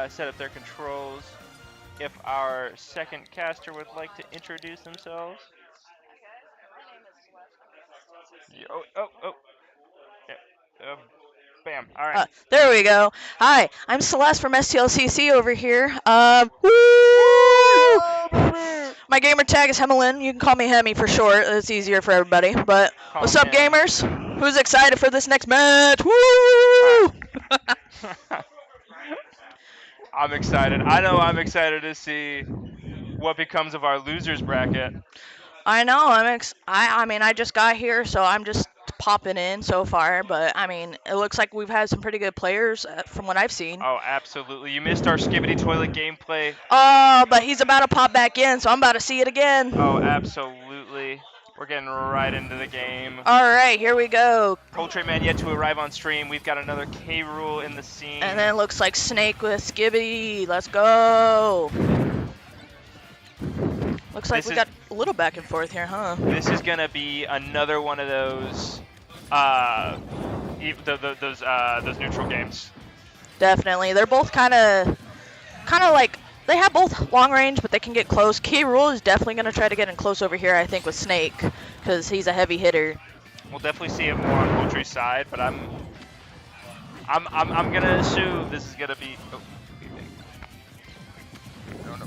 set up their controls. If our second caster would like to introduce themselves. Oh. Yeah. Bam. All right.
There we go. Hi, I'm Celeste from STLCC over here. Woo! My gamer tag is Hemelin. You can call me Hemi for short. It's easier for everybody. But
Call
what's
me
up,
Hemi.
gamers? Who's excited for this next match? Woo!
I'm excited. I know I'm excited to see what becomes of our losers bracket.
I know. I mean, I just got here, so I'm just popping in so far. But I mean, it looks like we've had some pretty good players from what I've seen.
Oh, absolutely. You missed our Skibbity Toilet gameplay.
Oh, but he's about to pop back in, so I'm about to see it again.
Oh, absolutely. We're getting right into the game.
All right, here we go.
Poultryman yet to arrive on stream. We've got another K Rule in the scene.
And then it looks like Snake with Skibbity. Let's go. Looks like we got a little back and forth here, huh?
This is gonna be another one of those, those neutral games.
Definitely. They're both kind of like, they have both long range, but they can get close. K. Rool is definitely going to try to get in close over here, I think, with Snake, because he's a heavy hitter.
We'll definitely see it more on Poultry's side, but I'm gonna assume this is gonna be. Oh, no.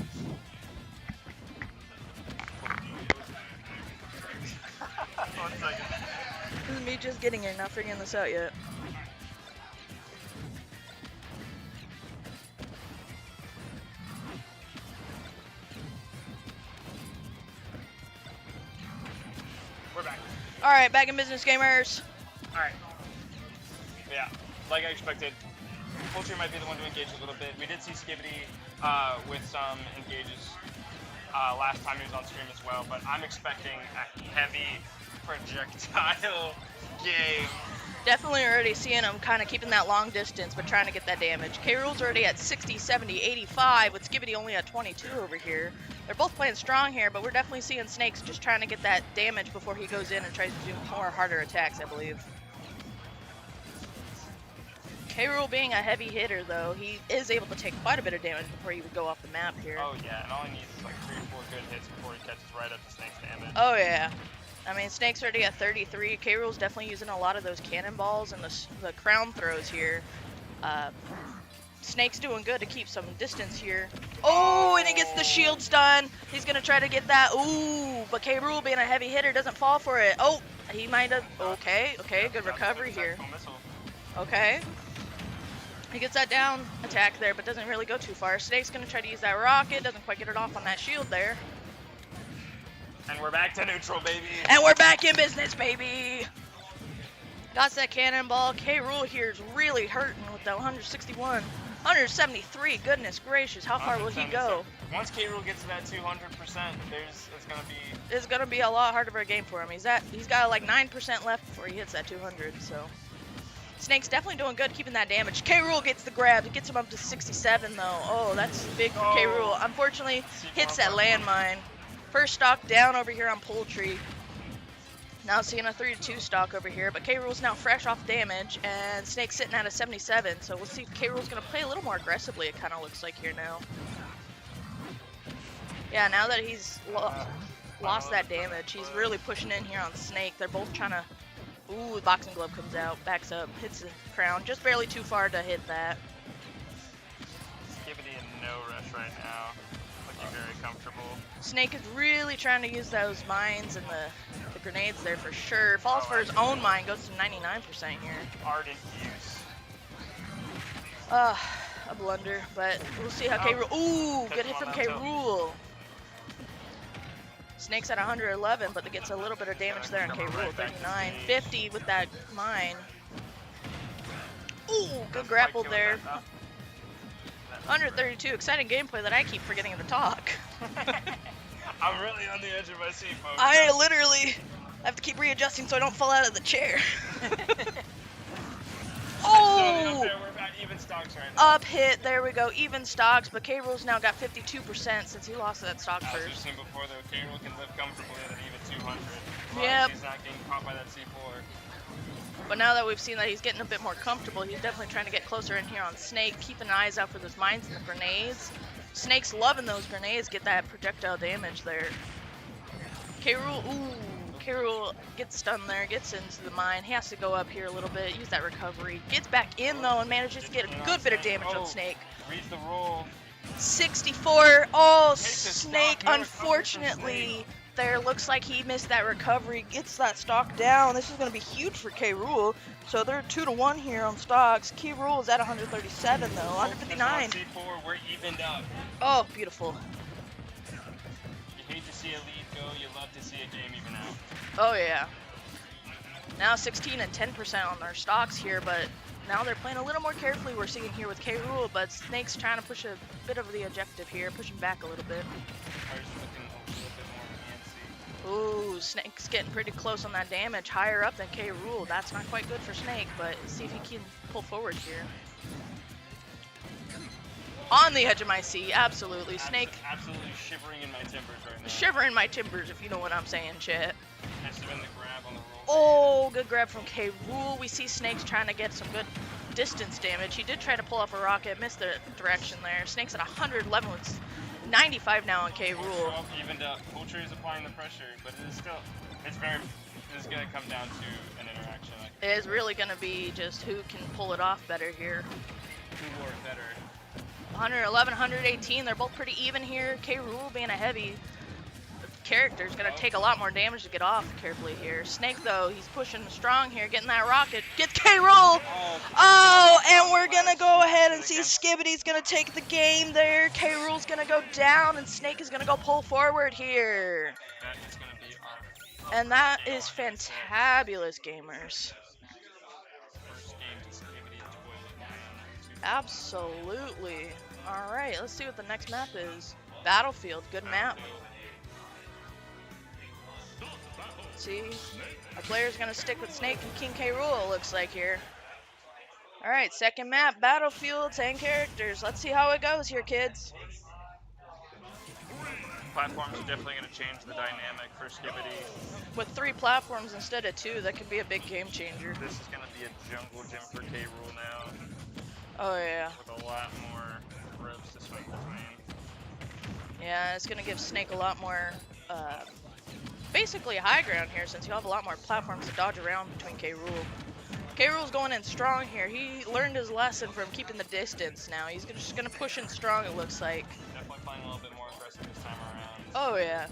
One second.
This is me just getting here, not figuring this out yet.
We're back.
All right, back in business, gamers.
All right. Yeah, like I expected, Poultry might be the one to engage a little bit. We did see Skibbity with some engages last time he was on stream as well, but I'm expecting a heavy projectile game.
Definitely already seeing him kind of keeping that long distance, but trying to get that damage. K. Rool's already at 60, 70, 85, with Skibbity only at 22 over here. They're both playing strong here, but we're definitely seeing Snakes just trying to get that damage before he goes in and tries to do more harder attacks, I believe. K. Rool being a heavy hitter, though, he is able to take quite a bit of damage before he would go off the map here.
Oh yeah, and all he needs is like 3 or 4 good hits before he catches right up to Snake's damage.
Oh, yeah. I mean, Snake's already at 33. K. Rool's definitely using a lot of those cannonballs and the crown throws here. Snake's doing good to keep some distance here. Oh, and he gets the shield stun. He's gonna try to get that. Ooh, but K. Rool being a heavy hitter doesn't fall for it. Oh, he might have. Okay, good recovery here. Okay. He gets that down attack there, but doesn't really go too far. Snake's gonna try to use that rocket. Doesn't quite get it off on that shield there.
And we're back to neutral, baby.
And we're back in business, baby. Got that cannonball. K. Rool here is really hurting with that 161. 173, goodness gracious, how far will he go?
Once K. Rool gets to that 200%,
It's gonna be a lot harder of a game for him. He's got like 9% left before he hits that 200, so. Snake's definitely doing good keeping that damage. K. Rool gets the grab. It gets him up to 67 though. Oh, that's big for K. Rool. Unfortunately, hits that landmine. First stock down over here on Poultry. Now seeing a 3-2 stock over here, but K. Rool's now fresh off damage, and Snake's sitting at a 77, so we'll see if K. Rool's going to play a little more aggressively, it kind of looks like here now. Yeah, now that he's lost that damage, he's really pushing in here on Snake. They're both trying to... Ooh, the boxing glove comes out, backs up, hits the crown, just barely too far to hit that.
Skibidi in no rush right now, looking very comfortable.
Snake is really trying to use those mines and the grenades there for sure. Falls for his own mine, goes to 99% here.
Ardent use.
A blunder, but we'll see how K. Rool. Ooh, good hit from K. Rool. Snake's at 111, but it gets a little bit of damage there on K. Rool. 39, 50 with that mine. Ooh, good grapple there. 132, exciting gameplay that I keep forgetting to talk.
I'm really on the edge of my seat, folks.
I literally have to keep readjusting so I don't fall out of the chair. Oh!
We're about even stocks right now.
Up hit, there we go, even stocks, but K. Rool's now got 52% since he lost that stock
As we've
first.
seen before, though, K. Rool can live comfortably at an even 200.
Yep.
He's not getting caught by that C4.
But now that we've seen that he's getting a bit more comfortable, he's definitely trying to get closer in here on Snake, keeping eyes out for those mines and the grenades. Snake's loving those grenades, get that projectile damage there. K. Rool, ooh, K. Rool gets stunned there, gets into the mine. He has to go up here a little bit, use that recovery. Gets back in though and manages to get a good bit of damage on Snake.
Reads the roll.
64, oh,
Takes a
Snake,
stock, no recovery from
unfortunately, there looks like he missed that recovery, gets that stock down. This is going to be huge for K. Rool. So they're 2-1 here on stocks. K. Rool is at 137 though, 159.
C4, we're evened up.
Oh, beautiful.
You hate to see a lead go, you love to see a game even out.
Oh yeah. Now 16 and 10% on their stocks here, but now they're playing a little more carefully. We're seeing here with K. Rool, but Snake's trying to push a bit of the objective here, pushing back a little bit.
Players looking a little bit more fancy.
Ooh, Snake's getting pretty close on that damage, higher up than K. Rool. That's not quite good for Snake, but see if he can pull forward here. On the edge of my seat, absolutely. Snake
Absolutely shivering in my timbers right now.
shivering my timbers, if you know what I'm saying, chat.
Has to been the grab on the roll.
Oh, good grab from K. Rool. We see Snake's trying to get some good distance damage. He did try to pull off a rocket, missed the direction there. Snake's at 111 with 95 now on K. Rool.
Evened up. Poultry is applying the pressure, but it is still, it's going to come down to an interaction. Like,
It is really going to be just who can pull it off better here.
who work better.
111, 118, they're both pretty even here. K. Rool being a heavy character is going to take a lot more damage to get off carefully here. Snake, though, he's pushing strong here, getting that rocket. Gets K. Rool! Oh, and we're going to go ahead and see Skibidi's going to take the game there. K. Rool's going to go down, and Snake is going to go pull forward here.
That is going to be our
And that is fantabulous, gamers.
first game to Skibidi toilet.
Absolutely. All right, let's see what the next map is. Battlefield, good map. See, our player's gonna stick with Snake and King K. Rool, it looks like here. All right, second map, Battlefield, 10 characters. Let's see how it goes here, kids.
Platforms are definitely going to change the dynamic for Skibidi.
With 3 platforms instead of 2, that could be a big game changer.
This is going to be a jungle gym for K. Rool now,
Oh yeah,
with a lot more ropes to swing between.
yeah, it's gonna give Snake a lot more, basically high ground here since you have a lot more platforms to dodge around between K. Rool. K-Rool's going in strong here. He learned his lesson from keeping the distance now. He's just going to push in strong, it looks like.
Definitely playing a little bit more aggressive this time around.
Oh, yeah.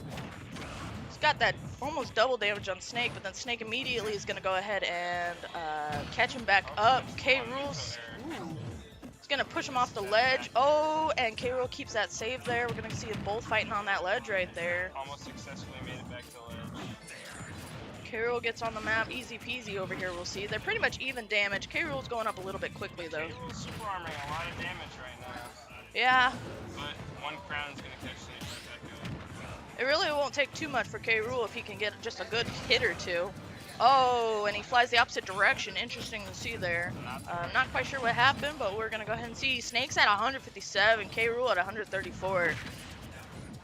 He's got that almost double damage on Snake, but then Snake immediately is going to go ahead and catch him back up. K-Rool's going to push him off the ledge. Oh, and K-Rool keeps that save there. We're going to see them both fighting on that ledge right there.
Almost successfully made it back to ledge.
K-Rool gets on the map, easy peasy over here, we'll see. They're pretty much even damage. K-Rool's going up a little bit quickly, though.
K-Rool's super armoring a lot of damage right now.
Yeah,
But one crown's going to catch Snake right back up.
it really won't take too much for K-Rool if he can get just a good hit or two. Oh, and he flies the opposite direction. Interesting to see there. Not quite sure what happened, but we're going to go ahead and see. Snake's at 157, K-Rool at 134.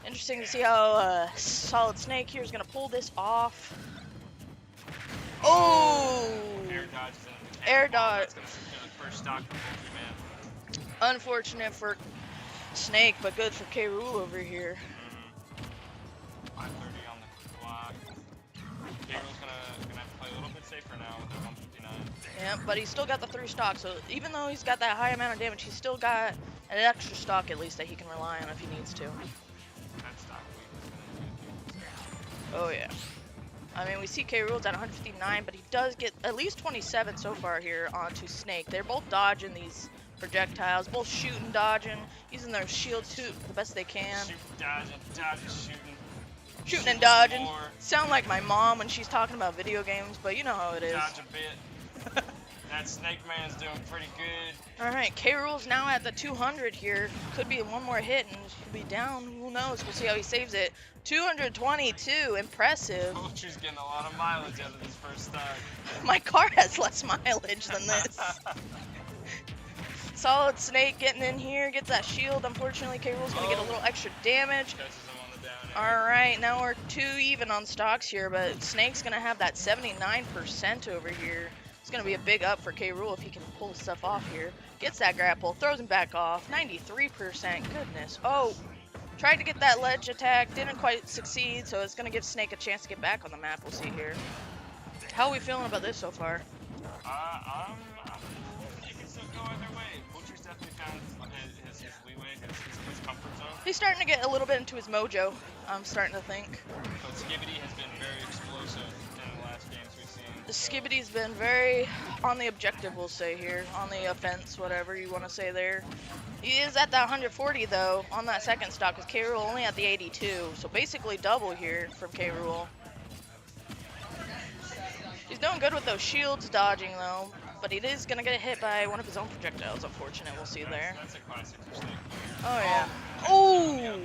Interesting to see how Solid Snake here is going to pull this off. Oh!
Air dodge.
Air dodge.
That's going to secure the first stock for Poultry Man.
Unfortunate for Snake, but good for K-Rool over here.
530 on the clock. K-Rool's gonna have to play a little bit safer now with the 159.
Yeah, but he's still got the 3 stock, so even though he's got that high amount of damage, he's still got an extra stock at least that he can rely on if he needs to.
That stock week is
Oh yeah. I mean, we see K-Rool's at 159, but he does get at least 27 so far here onto Snake. They're both dodging these projectiles, both shooting, dodging, using their shields to the best they can.
Shoot, dodging, shooting.
Shooting and dodging.
More.
Sound like my mom when she's talking about video games, but you know how it is.
Dodge a bit. That Snake Man's doing pretty good.
Alright, K-Rool's now at the 200 here. Could be one more hit and he'll be down. Who knows? We'll see how he saves it. 222. Impressive.
Poultry's getting a lot of mileage out of this first stock.
My car has less mileage than this. Solid Snake getting in here. Gets that shield. Unfortunately, K-Rool's going to get a little extra damage.
Catches him on the down air.
Alright, now we're 2 even on stocks here, but Snake's going to have that 79% over here. It's going to be a big up for K-Rool if he can pull stuff off here. Gets that grapple, throws him back off. 93%. Goodness. Oh, tried to get that ledge attack. Didn't quite succeed, so it's going to give Snake a chance to get back on the map. We'll see here. How are we feeling about this so far?
It can still go either way. Poultry's definitely found his leeway, his comfort zone.
He's starting to get a little bit into his mojo, I'm starting to think.
But Skibbity has been very explosive in the last games we've seen.
Skibbity's been very on the objective, we'll say here. On the offense, whatever you want to say there. He is at that 140, though, on that second stock, with K-Rool only at the 82. So basically double here from K-Rool. He's doing good with those shields dodging, though. But he is going to get hit by one of his own projectiles, unfortunate. We'll see there.
That's a classic for Snake.
Oh, yeah. Oh!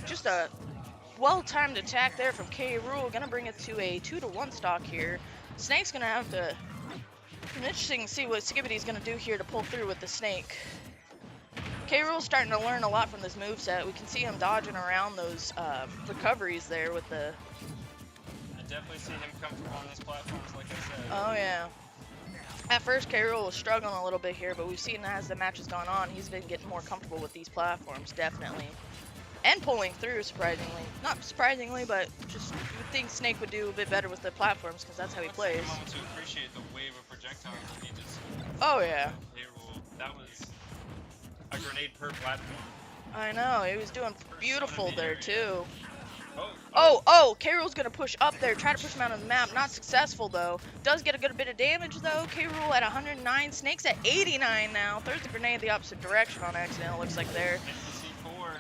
Just a well-timed attack there from K-Rool. Gonna bring it to a 2-to-1 stock here. Snake's gonna have to... It's interesting to see what Skibbity's gonna do here to pull through with the Snake. K-Rool's starting to learn a lot from this moveset. We can see him dodging around those recoveries there with the...
I definitely see him comfortable on these platforms, like I said.
Oh, yeah. At first, K-Rool was struggling a little bit here, but we've seen as the match has gone on, he's been getting more comfortable with these platforms, definitely. And pulling through, surprisingly. Not surprisingly, but just you would think Snake would do a bit better with the platforms, because that's how he plays.
Take a moment to appreciate the wave of projectiles that he just...
Oh, yeah.
K-Rool. That was a grenade per platform.
I know, he was doing beautiful there, too.
Oh,
Oh, K-Rool's gonna push up there, try to push him out of the map. Not successful, though. Does get a good bit of damage, though. K-Rool at 109. Snake's at 89 now. Throws the grenade the opposite direction on accident, it looks like there.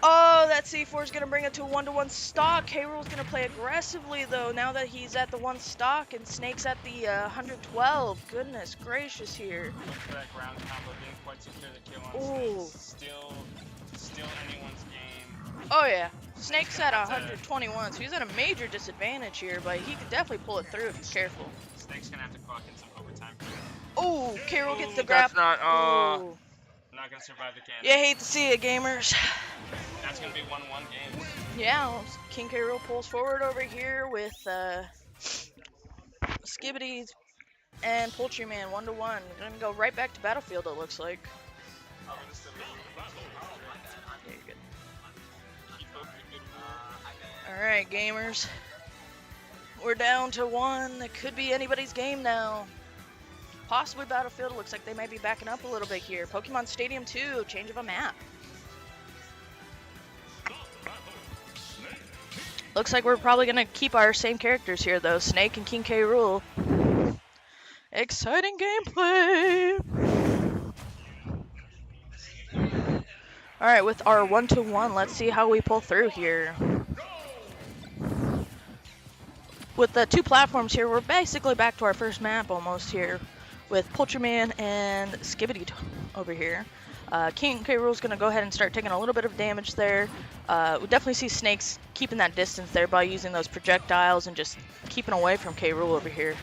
Oh, that C4 is going to bring it to a 1-to-1 stock. K-Rool's going to play aggressively, though, now that he's at the 1 stock and Snake's at the 112. Goodness gracious here.
Look for that ground combo, didn't quite secure the kill
Ooh.
on Snake. Still anyone's game.
Oh, yeah. Snake's at 121, so he's at a major disadvantage here, but he could definitely pull it through if he's careful.
Snake's going to have to clock in some overtime.
Oh, K-Rool gets the
That's
grab.
not,
Ooh.
not going to survive the cannon.
You hate to see it, gamers.
That's going to be 1-1 games.
Yeah, King K-Rool pulls forward over here with Skibbity and Poultry Man 1-to-1. Gonna go right back to Battlefield, it looks like. Yeah, you're good. Alright, gamers. We're down to 1. It could be anybody's game now. possibly Battlefield. It looks like they might be backing up a little bit here. Pokemon Stadium 2, change of a map. Looks like we're probably going to keep our same characters here, though. Snake and King K. Rool. Exciting gameplay! Alright, with our 1-1, let's see how we pull through here. With the 2 platforms here, we're basically back to our first map almost here. With Poultryman and Skibidi over here. King K. Rool's going to go ahead and start taking a little bit of damage there. We definitely see Snakes keeping that distance there by using those projectiles and just keeping away from K. Rool over here.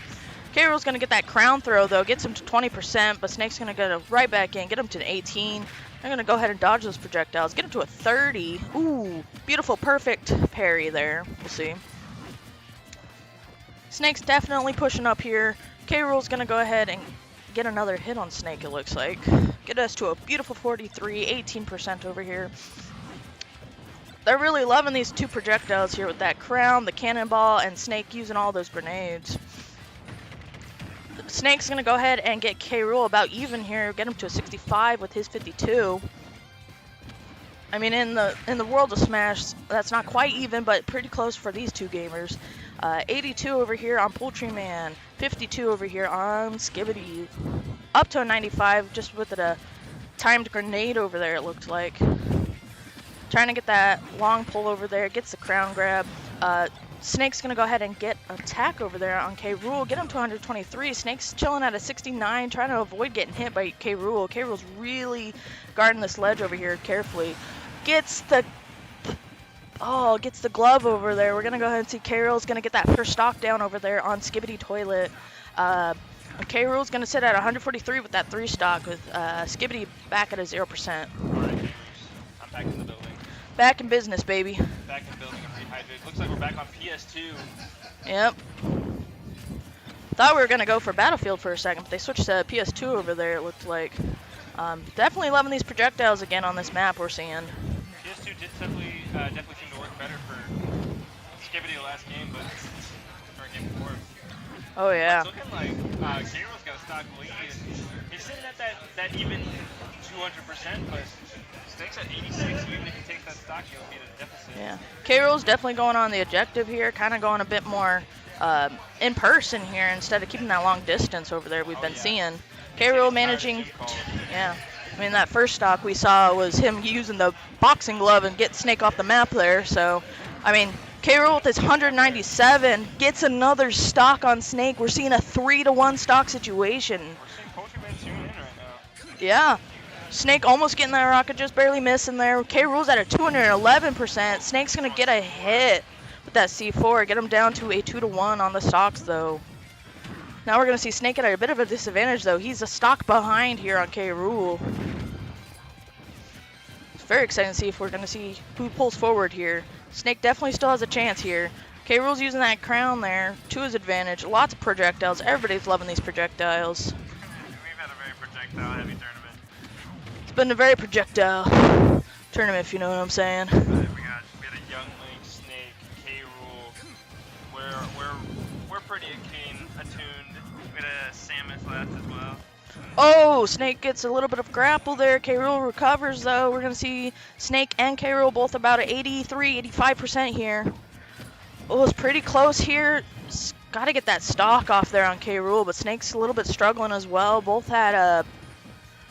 K. Rool's going to get that crown throw though, gets him to 20%, but Snake's going to go right back in, get him to an 18. They're going to go ahead and dodge those projectiles, get him to a 30. Ooh, beautiful, perfect parry there. We'll see. Snake's definitely pushing up here. K. Rool's going to go ahead and get another hit on Snake, it looks like. Get us to a beautiful 43, 18% over here. They're really loving these 2 projectiles here with that crown, the cannonball, and Snake using all those grenades. Snake's going to go ahead and get K. Rool about even here, get him to a 65 with his 52. I mean, in the world of Smash, that's not quite even, but pretty close for these 2 gamers. 82 over here on Poultryman, 52 over here on Skibidi. Up to a 95 just with a timed grenade over there, it looked like. Trying to get that long pull over there, gets the crown grab. Snake's going to go ahead and get attack over there on K. Rool, get him to 123. Snake's chilling at a 69, trying to avoid getting hit by K. Rool. K. Rool's really guarding this ledge over here carefully. Gets the glove over there. We're going to go ahead and see K. Rool's going to get that first stock down over there on Skibidi Toilet. K. Rool's going to sit at 143 with that 3 stock with Skibidi back at a 0%.
Alright, gamers. I'm back in the building.
Back in business, baby.
Back in the building. I'm rehydrated. Looks like we're back on PS2.
Yep. Thought we were going to go for Battlefield for a second, but they switched to PS2 over there, it looked like. Definitely loving these projectiles again on this map we're seeing.
PS2 did definitely seem to work better for Skibidi the last game, but for a game before.
Oh, yeah.
It's looking like K-Rool's got a stock lead. He's sitting at that even 200%, but Snake's at 86, so even if he takes that stock, he'll be at a deficit.
Yeah. K-Rool's definitely going on the objective here, kind of going a bit more in person here instead of keeping that long distance over there we've been seeing. K-Rool managing, yeah. I mean, that first stock we saw was him using the boxing glove and get Snake off the map there, so, I mean, K-Rool with his 197 gets another stock on Snake. We're seeing a 3-to-1 stock situation.
We're seeing Poultryman tuning in right now.
Yeah. Snake almost getting that rocket, just barely missing there. K-Rool's at a 211%. Snake's going to get a hit with that C4. Get him down to a 2-to-1 on the stocks, though. Now we're going to see Snake at a bit of a disadvantage, though. He's a stock behind here on K-Rool. It's very exciting to see if we're going to see who pulls forward here. Snake definitely still has a chance here. K-Rool's using that crown there to his advantage. Lots of projectiles. Everybody's loving these projectiles.
We've had a very projectile-heavy tournament.
It's been a very projectile tournament, if you know what I'm saying.
We had a Young Link, Snake, K-Rool. We're pretty attuned. We had a Samus last as well.
Oh, Snake gets a little bit of grapple there. K-Rool recovers, though. We're going to see Snake and K-Rool both about at 83, 85% here. Oh, it's pretty close here. Got to get that stock off there on K-Rool, but Snake's a little bit struggling as well. Both had a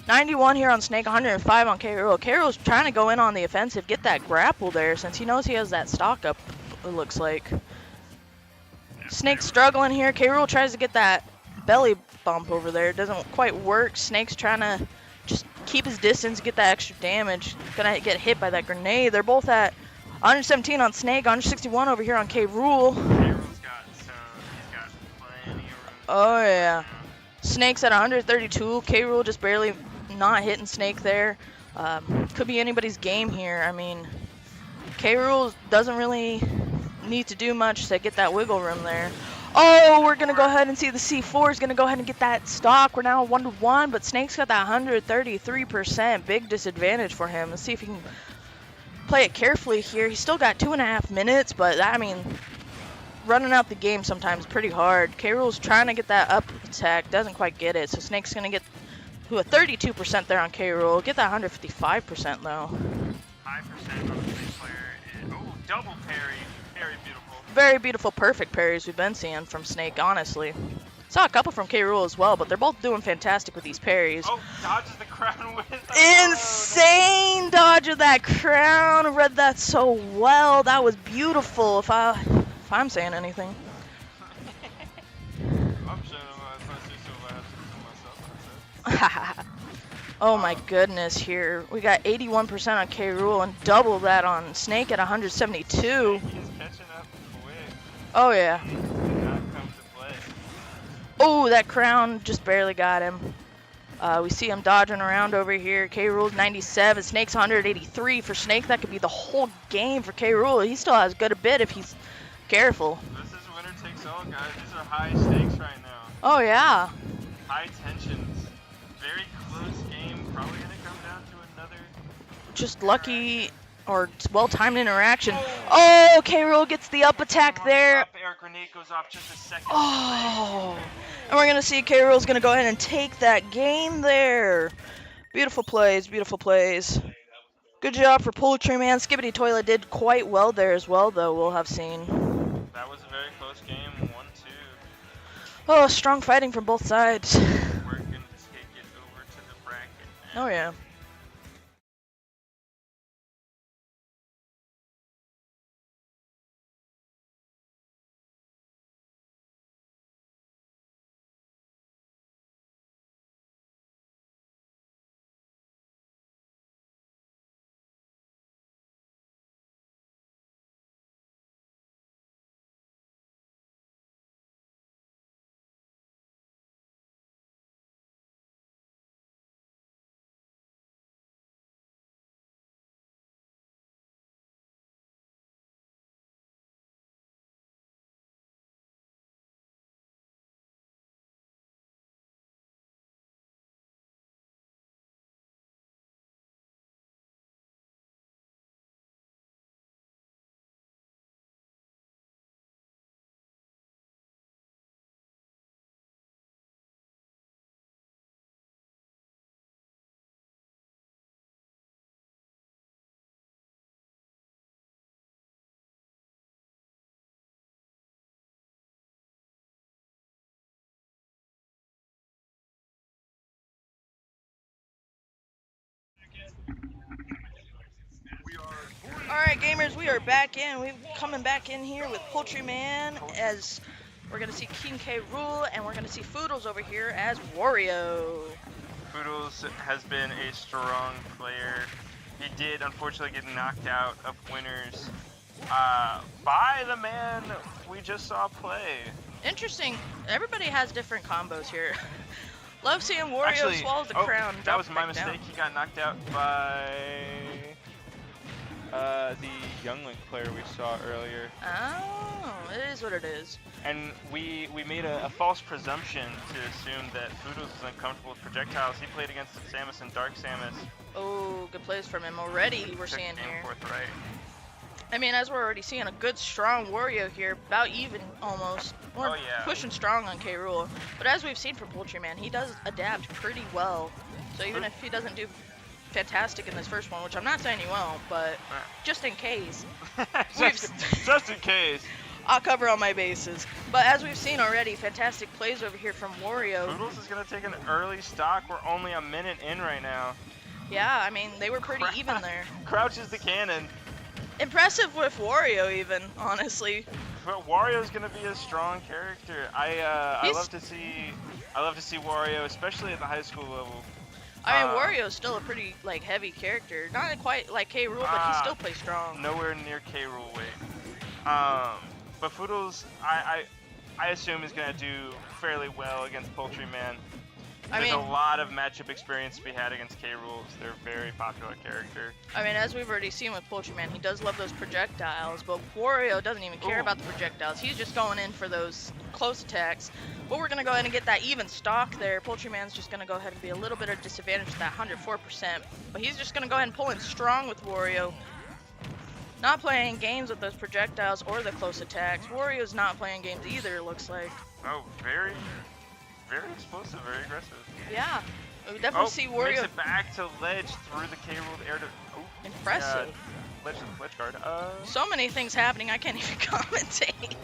91 here on Snake, 105 on K-Rool. K-Rool's trying to go in on the offensive, get that grapple there, since he knows he has that stock up, it looks like. Snake's struggling here. K-Rool tries to get that belly bump over there. It doesn't quite work. Snake's trying to just keep his distance, get that extra damage. Gonna get hit by that grenade. They're both at 117 on Snake, 161 over here on K-Rool.
K-Rool's got plenty of room.
Oh, yeah. Snake's at 132. K-Rool just barely not hitting Snake there. Could be anybody's game here. I mean, K-Rool doesn't really need to do much to get that wiggle room there. Oh, we're going to go ahead and see the C4 is going to go ahead and get that stock. We're now 1-to-1, but Snake's got that 133%. Big disadvantage for him. Let's see if he can play it carefully here. He's still got 2.5 minutes, but I mean, running out the game sometimes pretty hard. K-Rool's trying to get that up attack, doesn't quite get it. So Snake's going to get a 32% there on K-Rool. Get that 155% though.
5% on the Snake player. Oh, double parry. Very beautiful.
Very beautiful, perfect parries we've been seeing from Snake, honestly. Saw a couple from K-Rool as well, but they're both doing fantastic with these parries.
Oh, dodges the crown with
Insane dodge of that crown. Read that so well. That was beautiful. If I'm saying anything.
I'm saying if I say so, I have to kill myself.
Oh my goodness, here. We got 81% on K-Rool and double that on Snake at 172.
He's catching up quick.
Oh yeah.
He did not come to play.
Oh, that crown just barely got him. We see him dodging around over here. K-Rool's 97, Snake's 183. For Snake, that could be the whole game for K-Rool. He still has good a bit if he's careful.
This is winner takes all, guys. These are high stakes right now.
Oh yeah.
High tensions. Very close game. Probably going to come down to another.
Just lucky or well-timed interaction. Oh, K-Rool gets the up attack there.
Up air grenade goes off just a second.
Oh, and we're going to see K-Rool's going to go ahead and take that game there. Beautiful plays, beautiful plays. Good job for Poultry Man. Skibbity Toilet did quite well there as well, though, we'll have seen.
That was a very close game. 1-2.
Oh, strong fighting from both sides.
We're going to take it over to the bracket now.
Oh, yeah. Alright gamers, we are back in. We're coming back in here with Poultry Man as we're going to see King K. Rool and we're going to see Foodles over here as Wario.
Poodles has been a strong player. He did unfortunately get knocked out of winners by the man we just saw play.
Interesting. Everybody has different combos here. Love seeing Wario
Actually,
swallow the crown.
That
drop
was
it
my
back down.
mistake. He got knocked out by the Youngling player we saw earlier.
Oh, it is what it is.
And we made a false presumption to assume that Foodles was uncomfortable with projectiles. He played against Samus and Dark Samus.
Oh, good plays from him already. We're
Took
seeing
game
here.
fourth right.
I mean, as we're already seeing, a good, strong Wario here, about even almost. We're
Oh, yeah.
pushing strong on K. Rool. But as we've seen from Poultry Man, he does adapt pretty well. So even if he doesn't do fantastic in this first one, which I'm not saying he won't, but just in case,
just in case.
I'll cover all my bases. But as we've seen already, fantastic plays over here from Wario.
Foodles is going to take an early stock. We're only a minute in right now.
Yeah, I mean, they were pretty even there.
Crouches the cannon.
Impressive with Wario even, honestly.
But Wario's gonna be a strong character. I love to see Wario, especially at the high school level.
I mean, Wario's still a pretty heavy character. Not quite like K. Rool, but he still plays strong.
Nowhere near K. Rool weight. But Foodles, I assume is gonna do fairly well against Poultry Man. There's a lot of matchup experience to be had against K. Rools. They're a very popular character.
I mean, as we've already seen with Poultry Man, he does love those projectiles, but Wario doesn't even care about the projectiles. He's just going in for those close attacks. But we're going to go ahead and get that even stock there. Poultry Man's just going to go ahead and be a little bit of disadvantage to that 104%. But he's just going to go ahead and pull in strong with Wario. Not playing games with those projectiles or the close attacks. Wario's not playing games either, it looks like.
Oh, very, very explosive, very aggressive.
Yeah. We definitely see
Makes
Wario
it back to ledge through the K rule air to. Oh,
impressive.
ledge to the ledge guard.
So many things happening, I can't even commentate.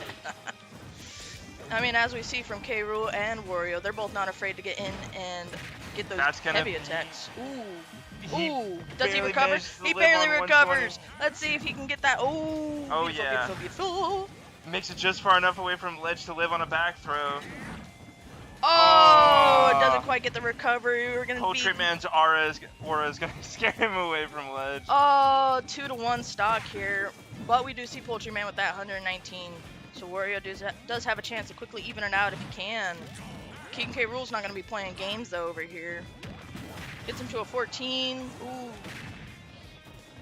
I mean, as we see from K. Rool and Wario, they're both not afraid to get in and get those
That's gonna
heavy
be-
attacks. Ooh.
He
Ooh. Does he
barely
recover?
managed to
He
live
barely
on
recovers. Let's see if he can get that. Ooh.
Oh,
Beautiful,
yeah.
beautiful, beautiful.
Makes it just far enough away from ledge to live on a back throw.
Oh, it
Aw.
doesn't quite get the recovery. We're gonna
Poultry
beat.
Man's aura is gonna scare him away from ledge.
Oh, 2-1 stock here, but we do see Poultry Man with that 119. So Wario does have a chance to quickly even it out if he can. King K. Rool's not gonna be playing games though over here. Gets him to a 14. Ooh.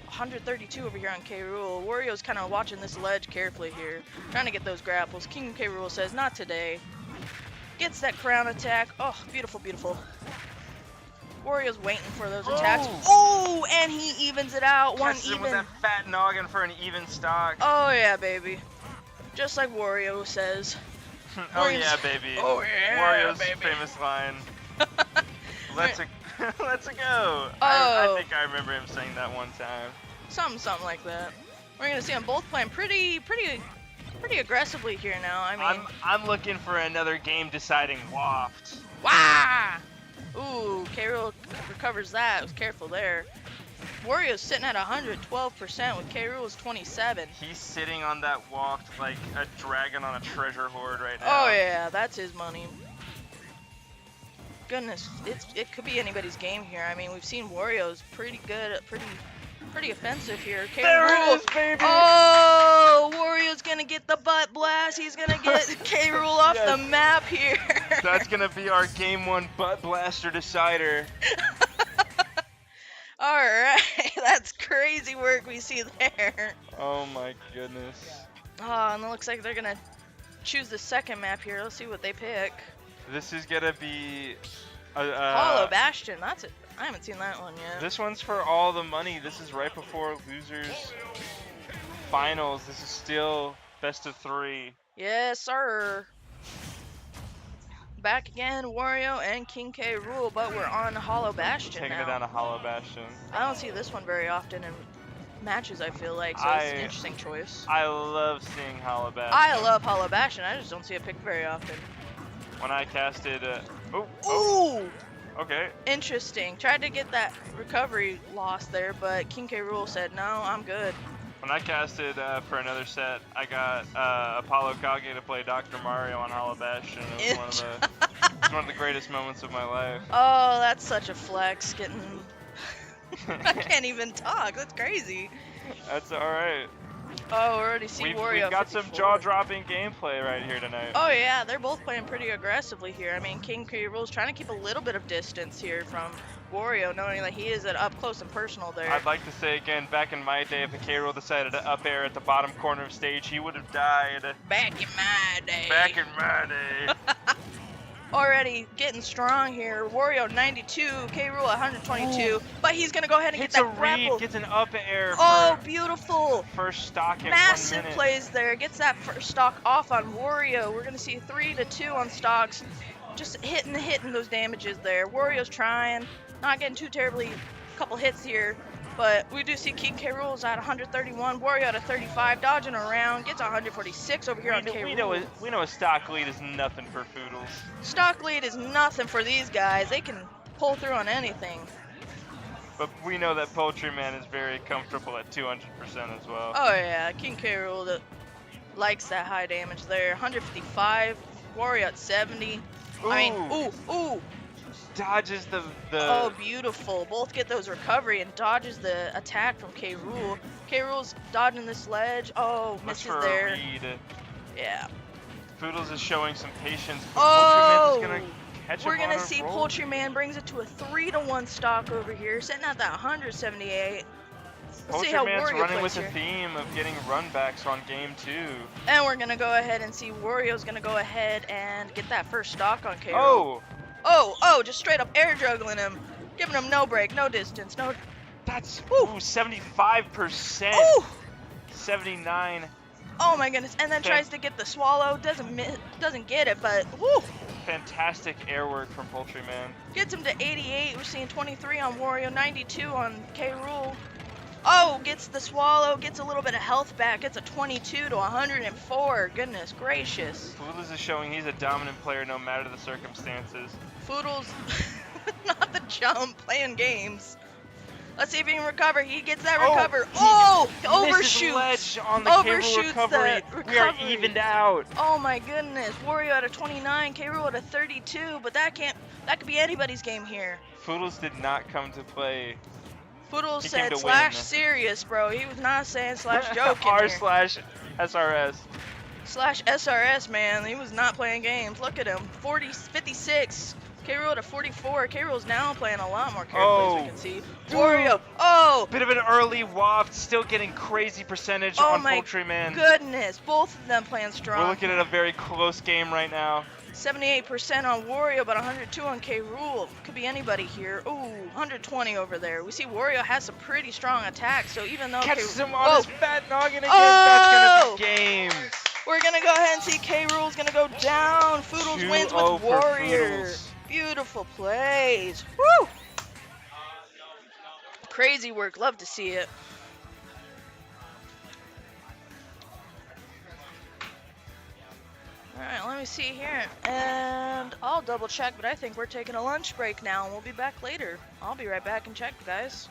132 over here on K. Rool. Wario's kind of watching this ledge carefully here, trying to get those grapples. King K. Rool says, not today. Gets that crown attack. Oh, beautiful, beautiful. Wario's waiting for those attacks. Oh, and he evens it out. One
Catches him with
even.
that fat noggin for an even stock.
Oh, yeah, baby. Just like Wario says.
Oh yeah, baby.
Oh, yeah,
Wario's
baby.
famous line. Let's let's go.
Oh.
I think I remember him saying that one time.
Something like that. We're going to see them both playing pretty aggressively here now. I mean,
I'm looking for another game deciding waft.
Wah! Ooh, K. Rool recovers that. Was careful there. Wario's sitting at 112% with K. Rool's 27.
He's sitting on that waft like a dragon on a treasure hoard right now.
Oh yeah, that's his money. Goodness, it could be anybody's game here. I mean, we've seen Wario's pretty good, pretty offensive here. K.
There
Rool.
it is, baby.
Oh, Wario's gonna get the butt blast. He's gonna get K. Rool off the
Yes.
map here.
That's gonna be our game one butt blaster decider.
All right, that's crazy work we see there.
Oh my goodness.
Oh, and it looks like they're gonna choose the second map here. Let's see what they pick.
This is gonna be
Hollow Bastion. That's it. I haven't seen that one yet.
This one's for all the money. This is right before losers finals. This is still best of 3.
Yes, sir. Back again, Wario and King K. Rool, but we're on Hollow Bastion
Taking
now.
it down to Hollow Bastion.
I don't see this one very often in matches, I feel like, so it's an interesting choice.
I love seeing Hollow Bastion.
I love Hollow Bastion, I just don't see it picked very often.
When I casted,
Ooh!
okay.
Interesting. Tried to get that recovery loss there, but King K. Rool said, no, I'm good.
When I casted for another set, I got Apollo Kage to play Dr. Mario on Hollow Bastion. It was one of the greatest moments of my life.
Oh, that's such a flex, getting... I can't even talk, that's crazy.
That's alright.
Oh, we already see Wario
We've got some
54.
jaw-dropping gameplay right here tonight.
Oh yeah, they're both playing pretty aggressively here. I mean, King K. Rool's trying to keep a little bit of distance here from Wario, knowing that he is at up close and personal there.
I'd like to say again, back in my day, if the K. Rool decided to up air at the bottom corner of stage, he would have died.
Back in my day.
Back in my day.
Already getting strong here. Wario 92, K. Rool 122, but he's gonna go ahead and
Hits
get
a
that grapple.
read, gets an up air
Oh,
for
beautiful.
first stock in
Massive
1 minute.
plays there. Gets that first stock off on Wario. We're gonna see 3-2 on stocks. Just hitting those damages there. Wario's trying, not getting too terribly, couple hits here, but we do see King K. Rool's at 131, Wario at a 35, dodging around, gets 146 over here on K.
We
Rool.
know a stock lead is nothing for Foodles.
Stock lead is nothing for these guys. They can pull through on anything.
But we know that Poultry Man is very comfortable at 200% as well.
Oh yeah, King K. Rool likes that high damage there. 155, Wario at 70. I mean, ooh.
Dodges the
Oh, beautiful. Both get those recovery and dodges the attack from K. Rool. K. Rool's dodging this ledge. Oh,
looks
misses
for
there.
a read.
Yeah.
Foodles is showing some patience. But
Oh!
Poultry Man's gonna catch
We're
him on
going to
a
see
roll.
Poultry Man brings it to a 3-1 stock over here, sitting at that 178. Let's see
Poultry
how
Man's
Wario
running
plays
with
here.
the theme of getting runbacks on game 2.
And we're going to go ahead and see Wario's going to go ahead and get that first stock on K. Rool.
Oh!
Oh, just straight up air juggling him. Giving him no break, no distance, no...
That's
Ooh.
75%.
Ooh!
79.
Oh my goodness! And then tries to get the swallow, doesn't get it, but whoo!
Fantastic air work from Poultryman.
Gets him to 88. We're seeing 23 on Wario, 92 on K. Rool. Oh, gets the swallow, gets a little bit of health back, gets a 22 to 104. Goodness gracious.
Foodless is showing he's a dominant player no matter the circumstances.
Foodles, not the jump, playing games. Let's see if he can recover. He gets that recover. Oh, overshoots.
Misses ledge on the K. Rool
Overshoots
recovery.
the
We are
recovery.
evened out.
Oh my goodness. Wario at a 29, K. Rool at a 32, but that could be anybody's game here.
Foodles did not come to play.
Foodles
He came
said
to
slash
win.
serious, bro. He was not saying slash joking
R
here.
slash SRS.
Slash SRS, man. He was not playing games. Look at him. 56. K. Rool to 44. K. Rool's now playing a lot more carefully, as we can see. Wario. Oh!
Bit of an early waft, still getting crazy percentage
Oh
on
my
Poultryman.
goodness. Both of them playing strong.
We're looking at a very close game right now.
78% on Wario, but 102 on K. Rool. Could be anybody here. Ooh, 120 over there. We see Wario has some pretty strong attacks, so even though
Catches him
Whoa.
on his fat noggin again.
Oh!
That's gonna be games.
We're gonna go ahead and see K. Rool's gonna go down. Foodles wins
2-0
with
for
Warrior.
Foodles.
Beautiful plays. Woo! Crazy work. Love to see it. Alright, let me see here. And I'll double check, but I think we're taking a lunch break now, and we'll be back later. I'll be right back and check, guys.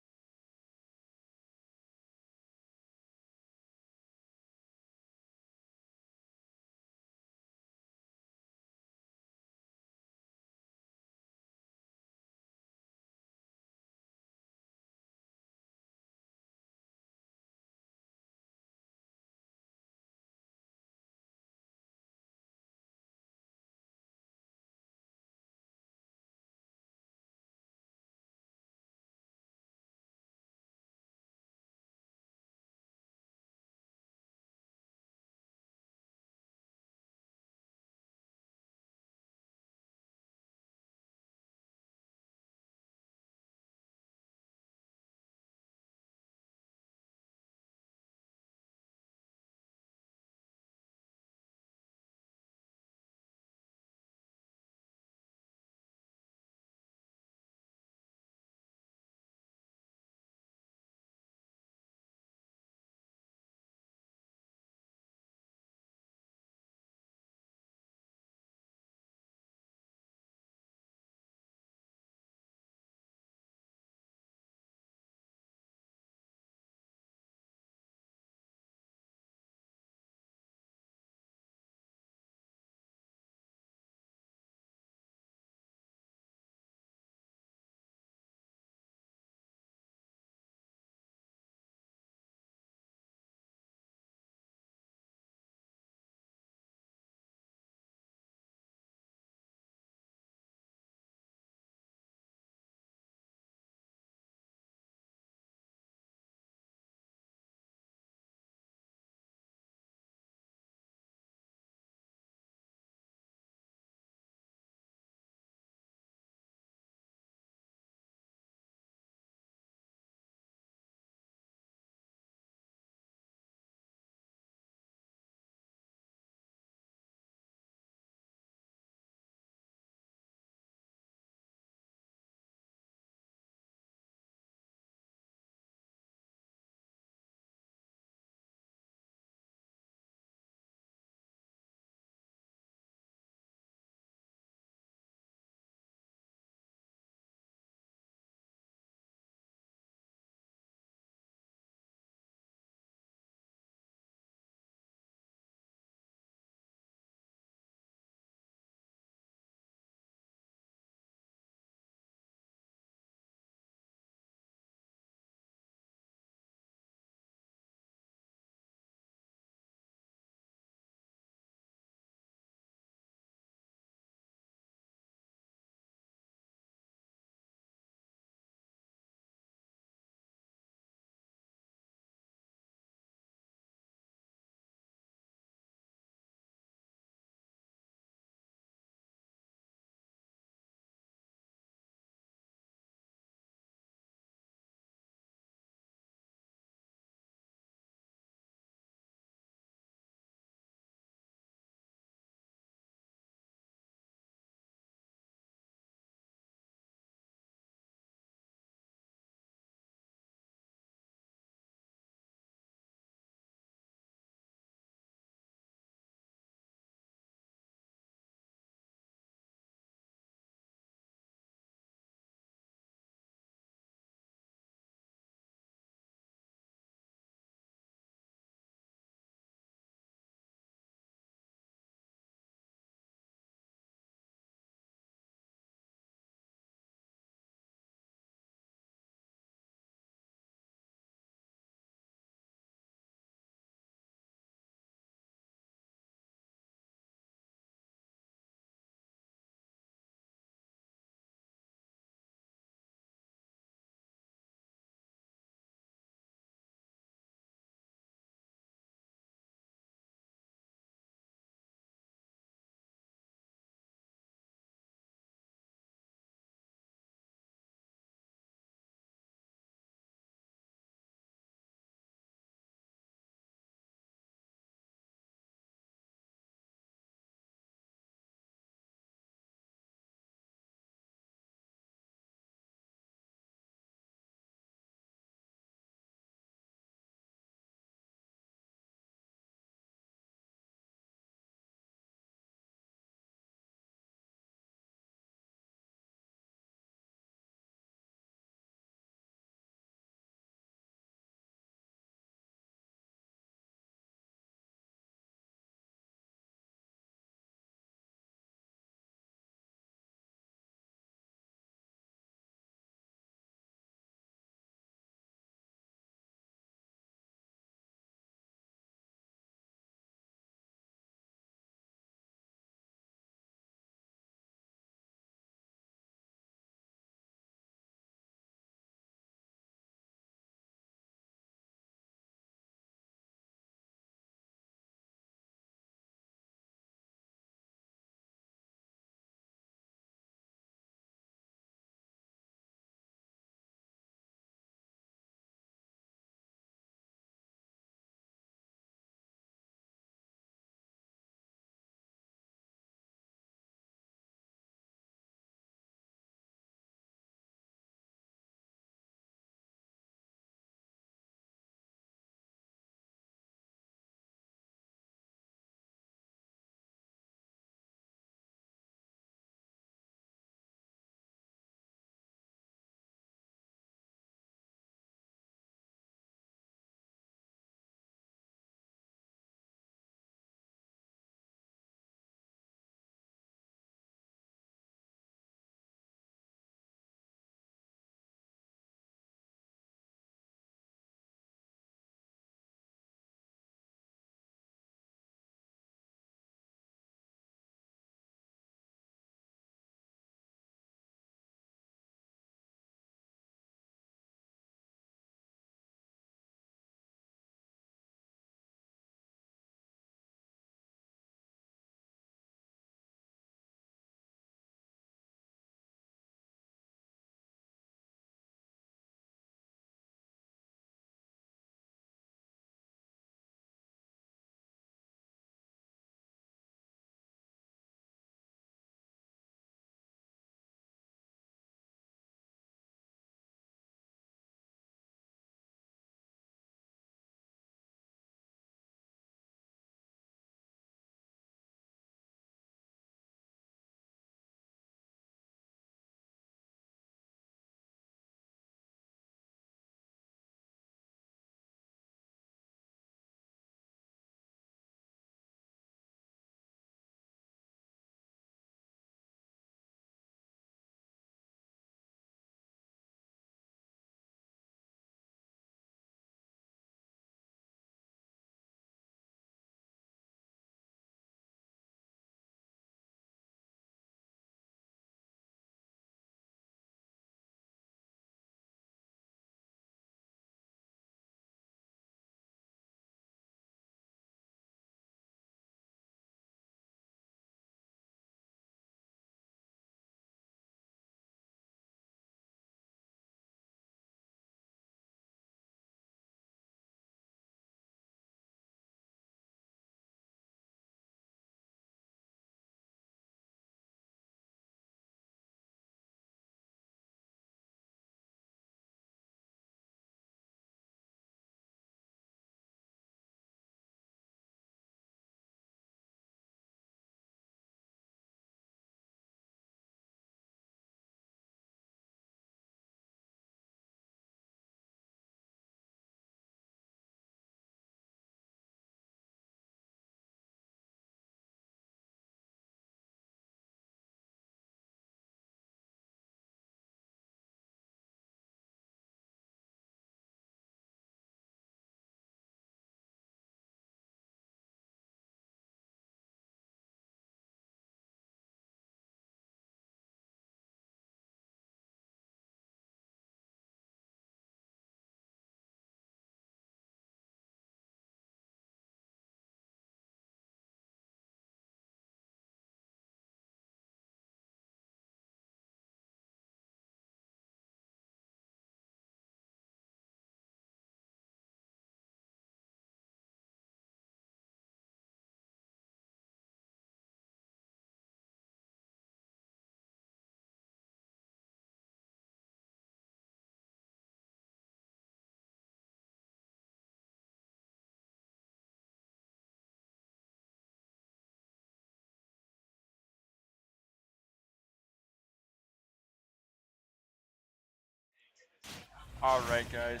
All right, guys.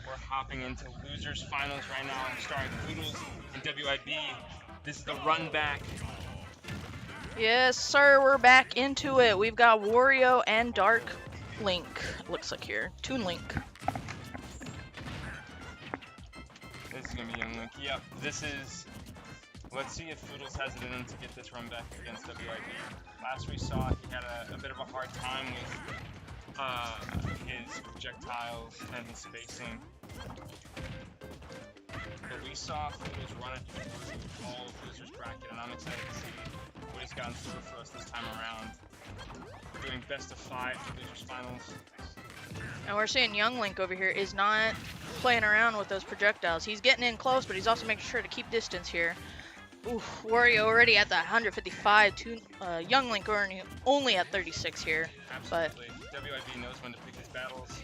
We're hopping into losers finals right now. Starring Poodles and WIB. This is the run back.
Yes, sir, we're back into it. We've got Wario and Dark Link, looks like here. Toon Link.
This is gonna be Young Link. Yep. This is. Let's see if Poodles has it in him to get this run back against WIB. Last we saw, he had a bit of a hard time with his projectiles and his spacing. But we saw Poodles run it through all of Losers bracket, and I'm excited to see what he's gotten through for us this time around. We're doing best of 5 for Losers finals.
And we're seeing Young Link over here is not playing around with those projectiles. He's getting in close, but he's also making sure to keep distance here. Oof, Wario already at the 155. Young Link only at 36 here.
Absolutely. WIB knows when to pick his battles.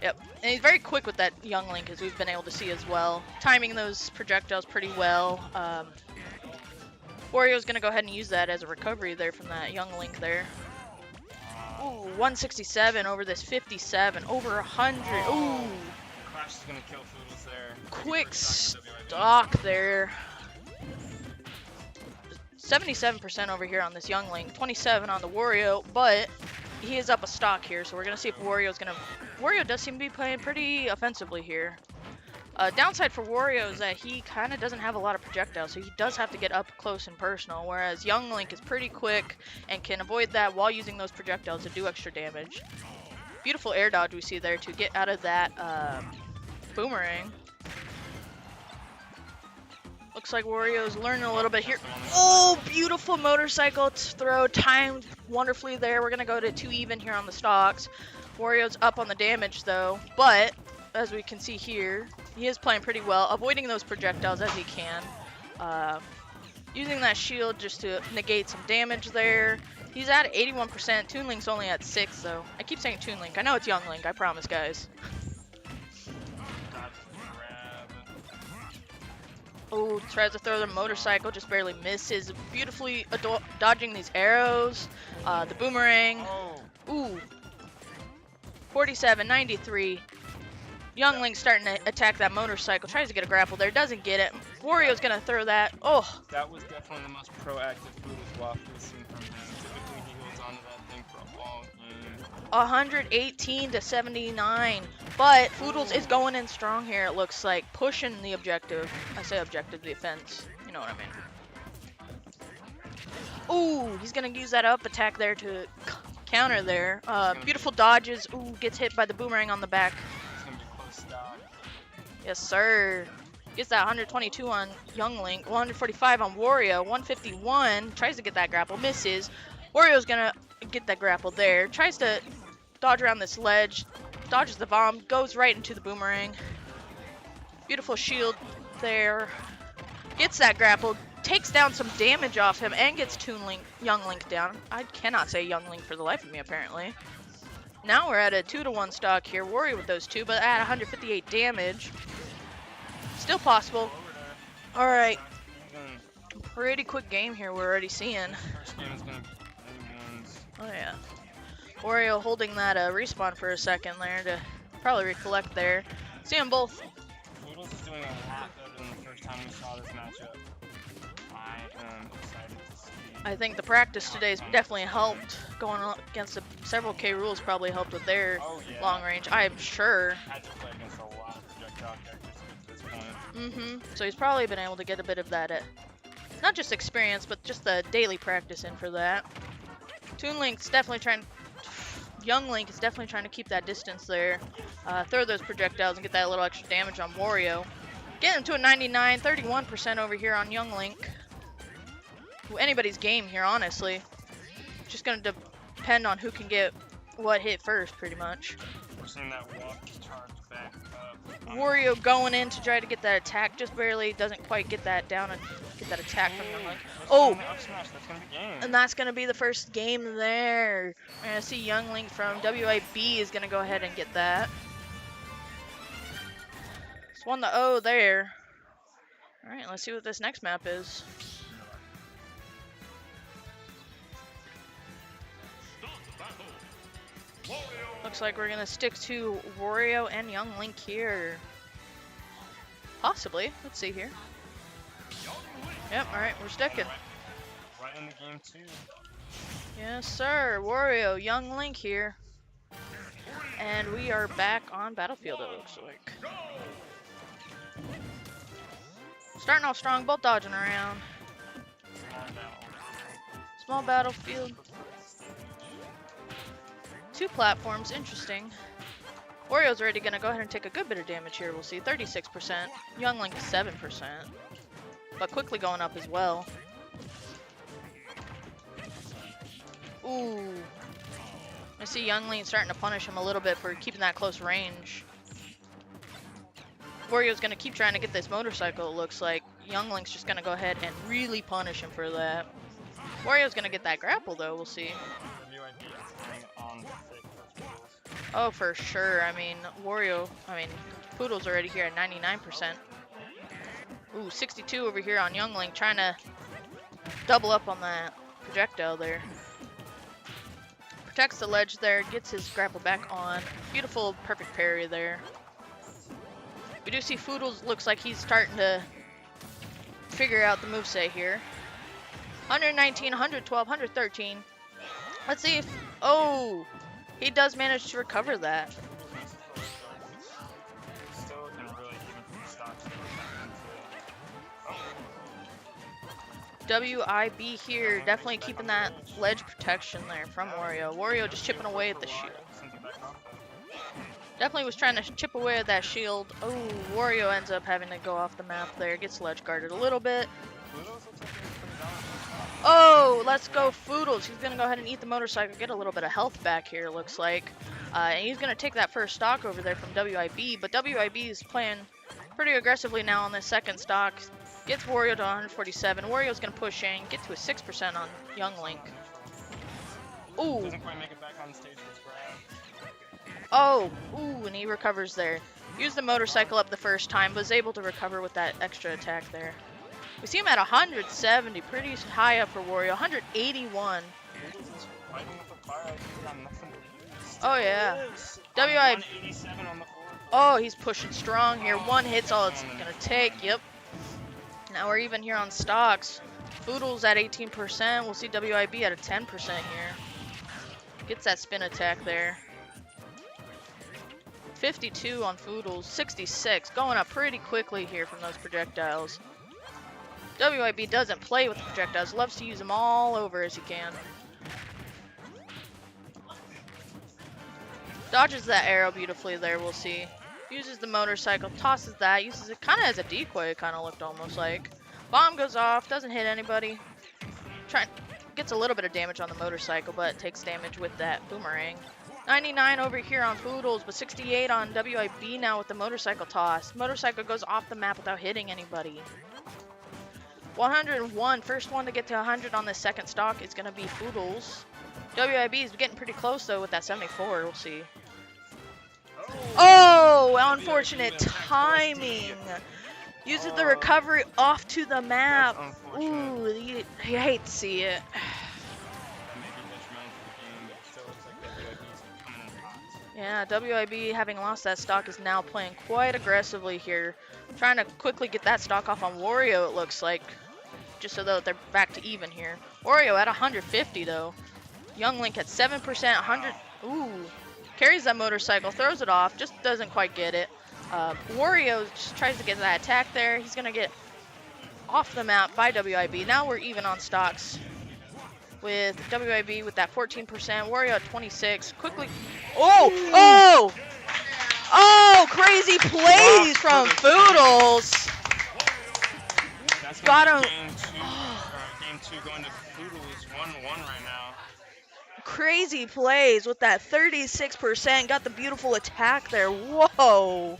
Yep, and he's very quick with that Young Link, as we've been able to see as well. Timing those projectiles pretty well. Wario's going to go ahead and use that as a recovery there from that Young Link there. Ooh, 167 over this 57. Over 100. Ooh.
Crash is going to kill Poodles there.
Quick
First shot to WIB.
stock there. 77% over here on this Young Link. 27 on the Wario, but he is up a stock here, so we're going to see if Wario's going to... Wario does seem to be playing pretty offensively here. Downside for Wario is that he kind of doesn't have a lot of projectiles, so he does have to get up close and personal, whereas Young Link is pretty quick and can avoid that while using those projectiles to do extra damage. Beautiful air dodge we see there to get out of that boomerang. Looks like Wario's learning a little bit here. Oh, beautiful motorcycle throw, timed wonderfully there. We're going to go to 2 even here on the stocks. Wario's up on the damage though, but as we can see here, he is playing pretty well, avoiding those projectiles as he can. Using that shield just to negate some damage there. He's at 81%. Toon Link's only at 6 though. I keep saying Toon Link. I know it's Young Link, I promise, guys. Oh, tries to throw the motorcycle, just barely misses. Beautifully dodging these arrows. The boomerang. Ooh. 47, 93. Young Link starting to attack that motorcycle. Tries to get a grapple there. Doesn't get it. Wario's going to throw that. Oh.
That was definitely the most proactive Poodles walk we've seen from him. Typically, he holds on to that thing for a long game.
118 to 79. But Foodles is going in strong here, it looks like. Pushing the objective. I say objective defense. You know what I mean. Ooh, he's going to use that up attack there to counter there. Beautiful dodges. Ooh, gets hit by the boomerang on the back.
It's going to be close stop.
Yes, sir. Gets that 122 on Young Link. 145 on Wario. 151. Tries to get that grapple. Misses. Wario's going to get that grapple there. Tries to dodge around this ledge. Dodges the bomb. Goes right into the boomerang. Beautiful shield there. Gets that grapple. Takes down some damage off him and gets Young Link down. I cannot say Young Link for the life of me, apparently. Now we're at a 2-to-1 stock here. Wario with those two, but at 158 damage. Still possible. All right. Pretty quick game here we're already seeing.
First game is going to be anyone's.
Oh, yeah. Wario holding that respawn for a second there to probably recollect there. See them both.
Poodles is doing a lot better than the first time we saw this matchup. I am excited to see.
I think the practice today's definitely helped. Going against several K Rules probably helped with their long range, I'm sure.
Had to play against a lot of projectile characters to get to this point.
So he's probably been able to get a bit of that, not just experience, but just the daily practice in for that. Toon Link's definitely trying. Young Link is definitely trying to keep that distance there. Throw those projectiles and get that little extra damage on Wario. Getting to a 99, 31% over here on Young Link. Anybody's game here, honestly. Just going to depend on who can get what hit first, pretty much.
We're seeing that walk charge back up.
Wario going in to try to get that attack, just barely doesn't quite get that down and get that attack from Young Link. Oh!
Up smash, that's going to be game.
And that's going to be the first game there. We're going to see Young Link from WIB is going to go ahead and get that. It's 1-0 there. Alright, let's see what this next map is.
Start battle. Wario
Looks like we're gonna stick to Wario and Young Link here. Possibly. Let's see here. Yep, alright, we're sticking.
Right in the game too.
Yes, sir. Wario, Young Link here. And we are back on Battlefield, it looks like. Starting off strong, both dodging around. Small battlefield. 2 platforms, interesting. Wario's already going to go ahead and take a good bit of damage here, we'll see. 36%. Young Link 7%. But quickly going up as well. Ooh. I see Young Link starting to punish him a little bit for keeping that close range. Wario's going to keep trying to get this motorcycle, it looks like. Young Link's just going to go ahead and really punish him for that. Wario's going to get that grapple, though, we'll see. Oh, for sure. I mean, Poodle's already here at 99%. Ooh, 62 over here on Young Link, trying to double up on that projectile there. Protects the ledge there, gets his grapple back on. Beautiful, perfect parry there. We do see Foodles looks like he's starting to figure out the moveset here. 119, 112, 113. Let's see if... Oh! He does manage to recover that.
Still can really even stocks.
WIB here, definitely keeping that ledge protection there from Wario. Wario just chipping away at the shield. Definitely was trying to chip away at that shield. Oh, Wario ends up having to go off the map there. Gets ledge guarded a little bit. Oh, let's go Foodles. He's going to go ahead and eat the motorcycle, get a little bit of health back here, looks like. And he's going to take that first stock over there from WIB. But WIB is playing pretty aggressively now on this second stock. Gets Wario to 147. Wario's going to push in, get to a 6% on Young Link. Ooh.
Doesn't quite make it back on stage for his grab.
Oh, ooh, and he recovers there. Used the motorcycle up the first time, was able to recover with that extra attack there. We see him at 170, pretty high up for Wario. 181. Oh yeah. WI. Oh, he's pushing strong here. One hit's all it's gonna take. Yep. Now we're even here on stocks. Foodle's at 18%. We'll see WIB at a 10% here. Gets that spin attack there. 52 on Foodles. 66. Going up pretty quickly here from those projectiles. WIB doesn't play with the projectiles. Loves to use them all over as he can. Dodges that arrow beautifully there, we'll see. Uses the motorcycle, tosses that, uses it kind of as a decoy, it kind of looked almost like. Bomb goes off, doesn't hit anybody. Gets a little bit of damage on the motorcycle, but takes damage with that boomerang. 99 over here on Foodles, but 68 on WIB now with the motorcycle toss. Motorcycle goes off the map without hitting anybody. 101, first one to get to 100 on the second stock is going to be Foodles. WIB is getting pretty close though with that 74, we'll see. Oh, unfortunate timing. Uses the recovery off to the map. Ooh, you hate to see it. Yeah, WIB having lost that stock is now playing quite aggressively here. Trying to quickly get that stock off on Wario, it looks like. Just so that they're back to even here. Wario at 150 though. Young Link at 7%, 100. Ooh. Carries that motorcycle, throws it off, just doesn't quite get it. Wario just tries to get that attack there. He's going to get off the map by WIB. Now we're even on stocks with WIB with that 14%. Wario at 26. Quickly. Oh! Oh! Oh! Crazy plays from Foodles. Got him.
Game two going to Foodles 1-1 right now.
Crazy plays with that 36%. Got the beautiful attack there. Whoa.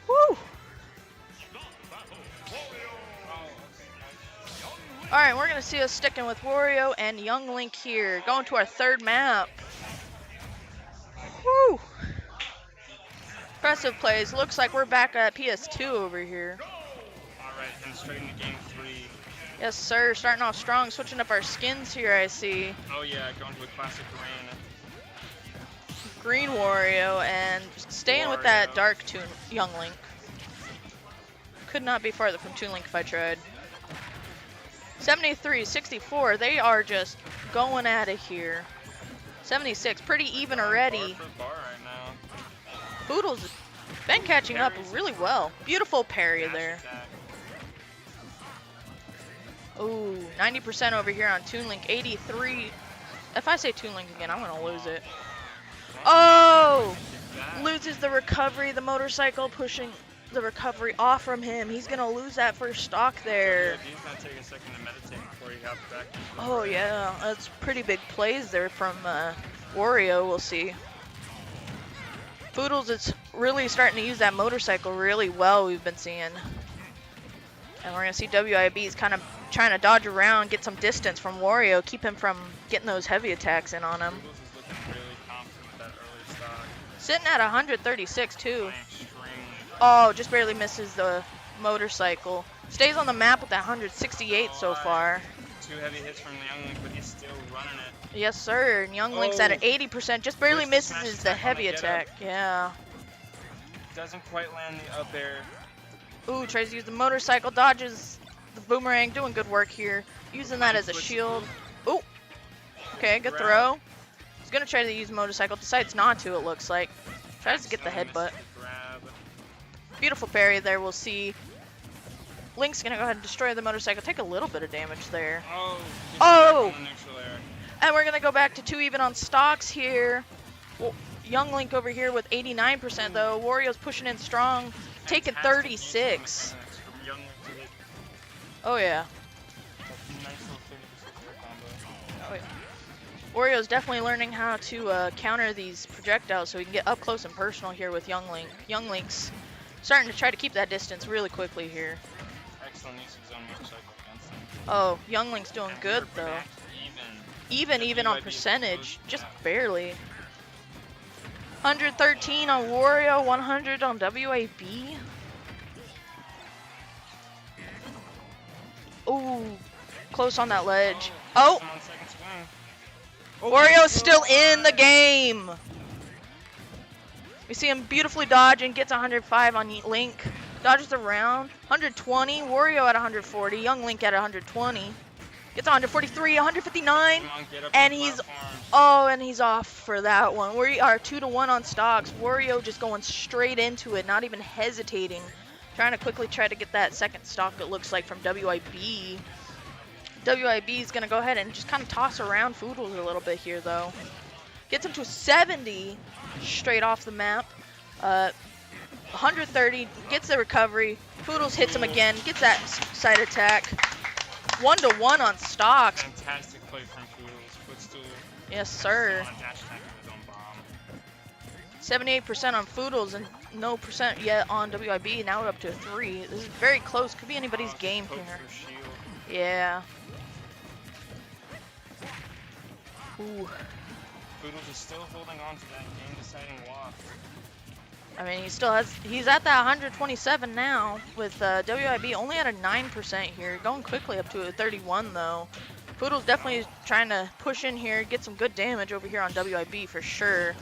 Woo. Alright, we're going to see us sticking with Wario and Young Link here. Going to our third map. Woo. Impressive plays. Looks like we're back at PS2 over here.
Alright, and straight into game three.
Yes, sir. Starting off strong. Switching up our skins here, I see.
Oh yeah, going to a classic rain.
Green Wario and staying with that
Wario.
dark Young Link. Could not be farther from Toon Link if I tried. 73, 64, they are just going at it here. 76, pretty even already.
Bar for bar right now.
Poodle's been catching up
Parries.
really well. Beautiful parry
Dash
there.
attack.
Ooh, 90% over here on Toon Link. 83. If I say Toon Link again, I'm going to lose it. Oh!
That.
Loses the recovery. The motorcycle pushing the recovery off from him. He's going to lose that first stock there.
He's gonna take a second to meditate before he hops back.
Oh, yeah. That's pretty big plays there from Wario. We'll see. Poodles is really starting to use that motorcycle really well, we've been seeing. And we're going to see WIB's kind of trying to dodge around, get some distance from Wario, keep him from getting those heavy attacks in on him.
Poodles is looking really confident with that early stock.
Sitting at 136 too.
Playing extremely
Oh, just barely misses the motorcycle. Stays on the map with that 168 so far.
2 heavy hits from the Young Link, but he's still running it.
Yes, sir. And Young Link's at an 80%, just barely
Where's the smash
misses the
attack on
heavy
the get
attack.
up?
Yeah.
Doesn't quite land the up air.
Ooh, tries to use the motorcycle, dodges the boomerang, doing good work here. Using that as a shield. Ooh. Okay, good
Grab.
throw. He's gonna try to use motorcycle, decides not to, it looks like. Tries to get the
Accidentally
headbutt.
misses the grab.
Beautiful parry there, we'll see. Link's gonna go ahead and destroy the motorcycle, take a little bit of damage there.
Oh! gets
Oh!
back on the neutral air.
And we're gonna go back to 2 even on stocks here. Well, Young Link over here with 89% though. Wario's pushing in strong, taking
Fantastic
36.
mechanics from Young Link to hit
Oh yeah.
that nice little 30% air combo.
Oh yeah. Wario's definitely learning how to counter these projectiles so he can get up close and personal here with Young Link. Young Link's starting to try to keep that distance really quickly here.
Excellent use of his own motorcycle against him.
Oh, Young Link's doing
And
good
we're
though.
back even.
Even on
WIB is
percentage,
close.
just
Yeah.
barely. 113 on Wario, 100 on WAB. Ooh, close on that ledge. Oh,
Come on, second swing.
Wario's still in the game. We see him beautifully dodge and gets 105 on Link. Dodges around. 120. Wario at 140. Young Link at 120. Gets 143, 159.
Come on, get up
And
on the
he's
platforms.
Oh, and he's off for that one. We are 2-1 on stocks. Wario just going straight into it, not even hesitating. Trying to quickly try to get that second stock, it looks like, from WIB. WIB is going to go ahead and just kind of toss around Foodles a little bit here, though. Gets him to 70 straight off the map. 130, gets the recovery. Foodles hits him again, gets that side attack. 1-1 on stocks.
Fantastic play from Poodles. Footstool.
Yes, sir.
On dash attack with his own bomb.
78% on Foodles and no percent yet on WIB. Now we're up to 3. This is very close. Could be anybody's game
Poke
here.
for shield.
Yeah. Ooh.
Poodles is still holding on to that game-deciding waft.
I mean, he's at that 127 now with WIB only at a 9% here. Going quickly up to a 31 though. Poodle's definitely trying to push in here, get some good damage over here on WIB for sure.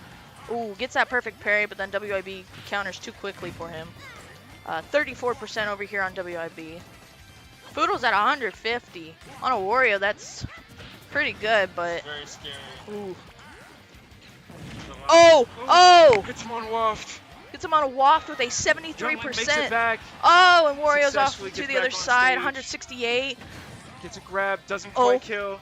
Ooh, gets that perfect parry, but then WIB counters too quickly for him. 34% over here on WIB. Poodle's at 150. On a Wario, that's pretty good, but...
Very scary.
Ooh. Oh!
Gets him on waft.
Gets him on a waft with a
Young Link makes it
73%.
back.
Oh, and Wario's off
Successfully
to
gets
the
back
other
on
side,
stage.
168.
Gets a grab. Doesn't
Oh.
quite kill.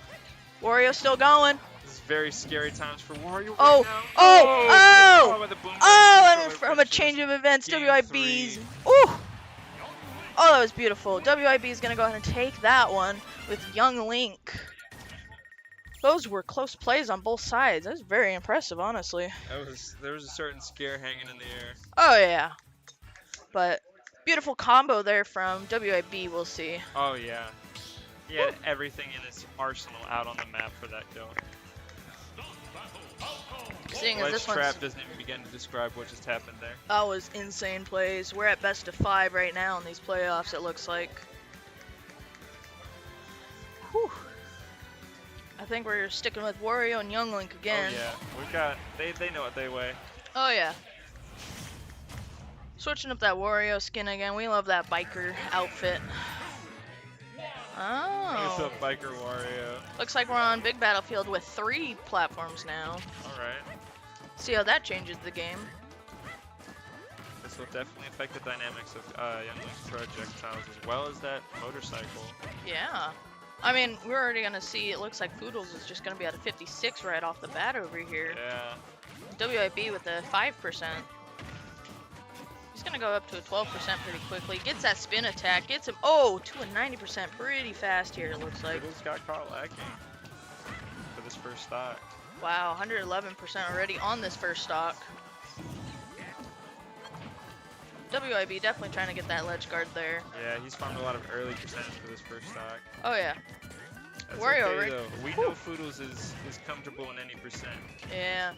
Wario's still going.
This is very scary times for Wario right
Oh,
now.
oh,
Gets
oh!
caught by the boomerang
Oh, and
controller,
from a
which
change
is
of events,
game
WIB's.
3.
Ooh! Oh, that was beautiful. WIB is going to go ahead and take that one with Young Link. Those were close plays on both sides. That was very impressive, honestly.
There was a certain scare hanging in the air.
Oh, yeah. But beautiful combo there from WIB, we'll see.
Oh yeah. He had everything in his arsenal out on the map for that kill.
Seeing as
Ledge
this
trap
one's...
doesn't even begin to describe what just happened there.
That was insane plays. We're at best of 5 right now in these playoffs, it looks like. Whew. I think we're sticking with Wario and Young Link again.
Oh yeah, we've got. They know what they weigh.
Oh yeah. Switching up that Wario skin again. We love that biker outfit.
It's
Oh.
a biker Wario.
Looks like we're on Big Battlefield with 3 platforms now.
All right.
See how that changes the game.
This will definitely affect the dynamics of Young Link's projectiles as well as that motorcycle.
Yeah. I mean, we're already going to see, it looks like Foodles is just going to be at a 56 right off the bat over here.
Yeah.
WIB with a 5%. He's going to go up to a 12% pretty quickly. Gets that spin attack. Gets him, oh, to a 90% pretty fast here, it looks like.
Fiddles got caught lacking for this first stock.
Wow, 111% already on this first stock. WIB definitely trying to get that ledge guard there.
Yeah, he's farmed a lot of early percentage for this first stock.
Oh, yeah.
That's
Wario,
okay,
right?
though. We know Foodles is comfortable in any percent.
Yeah.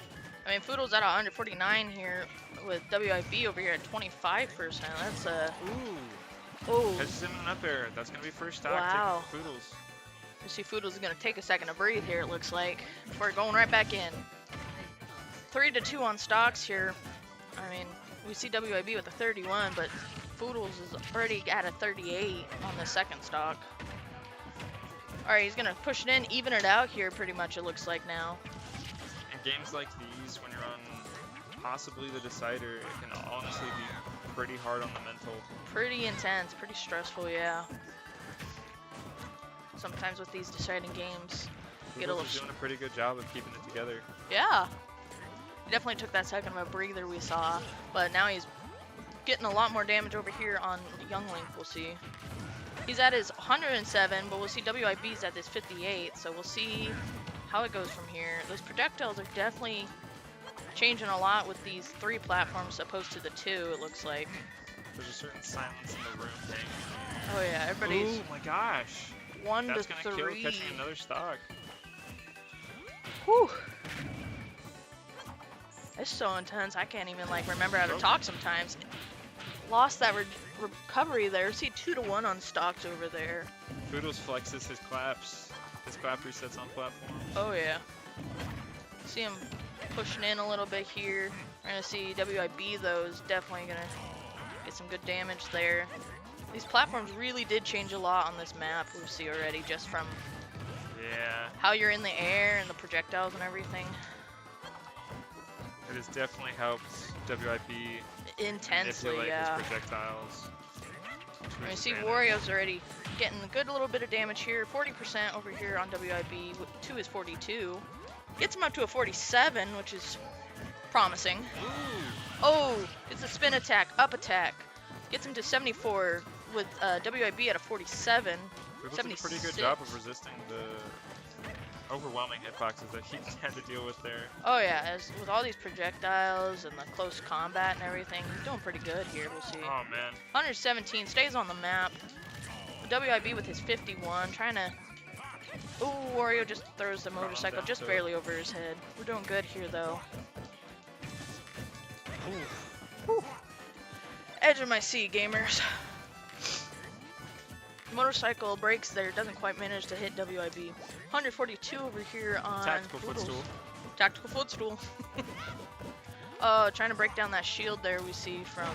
I mean, Foodle's at 149 here with WIB over here at 25%. That's
Ooh.
oh.
Catches him in an up air. That's going to be first stock.
Wow.
Taking Foodles.
You see Foodles is going to take a second to breathe here, it looks like, before going right back in. 3-2 on stocks here. I mean, we see WIB with a 31, but Foodles is already at a 38 on the second stock. Alright, he's going to push it in, even it out here pretty much, it looks like now.
In games like these, when you're on possibly the decider, it can honestly be pretty hard on the mental.
Pretty intense, pretty stressful, yeah. Sometimes with these deciding games, you get a
Foodles
little...
is doing a pretty good job of keeping it together.
Yeah. He definitely took that second of a breather we saw, but now he's getting a lot more damage over here on Young Link, we'll see. He's at his 107, but we'll see WIB's at his 58, so we'll see how it goes from here. Those projectiles are definitely changing a lot with these 3 platforms opposed to the 2, it looks like.
There's a certain silence in the room hanging.
Oh yeah, everybody's
Oh my gosh.
1
That's
to
gonna
3.
kill catching another stock.
Whew. It's so intense, I can't even like remember how to talk sometimes. Lost that recovery there. See 2-1 on stocks over there.
Foodles flexes his claps. His clap resets on platform.
Oh yeah. See him pushing in a little bit here. We're gonna see WIB though is definitely gonna get some good damage there. These platforms really did change a lot on this map, we see already, just from
Yeah.
how you're in the air and the projectiles and everything.
It has definitely helped WIB
Intensely,
manipulate
yeah.
his projectiles. to
We
his
see
advantage.
Wario's already getting a good little bit of damage here. 40% over here on WIB to his 42. Gets him up to a 47, which is promising. Oh, it's a spin attack, up attack. Gets him to 74 with WIB at a 47.
Foodles did a pretty good
76.
job of resisting the overwhelming hitboxes that he had to deal with there.
Oh yeah, as with all these projectiles and the close combat and everything, he's doing pretty good here, we'll see.
Oh man.
117, stays on the map. WIB with his 51, trying to... Ooh, Wario just throws the motorcycle
down
just
to
barely over his head. We're doing good here, though. Whew. Edge of my seat, gamers. Motorcycle breaks there, doesn't quite manage to hit WIB. 142 over here on
Tactical
Foodles.
footstool.
Tactical footstool. Trying to break down that shield there we see from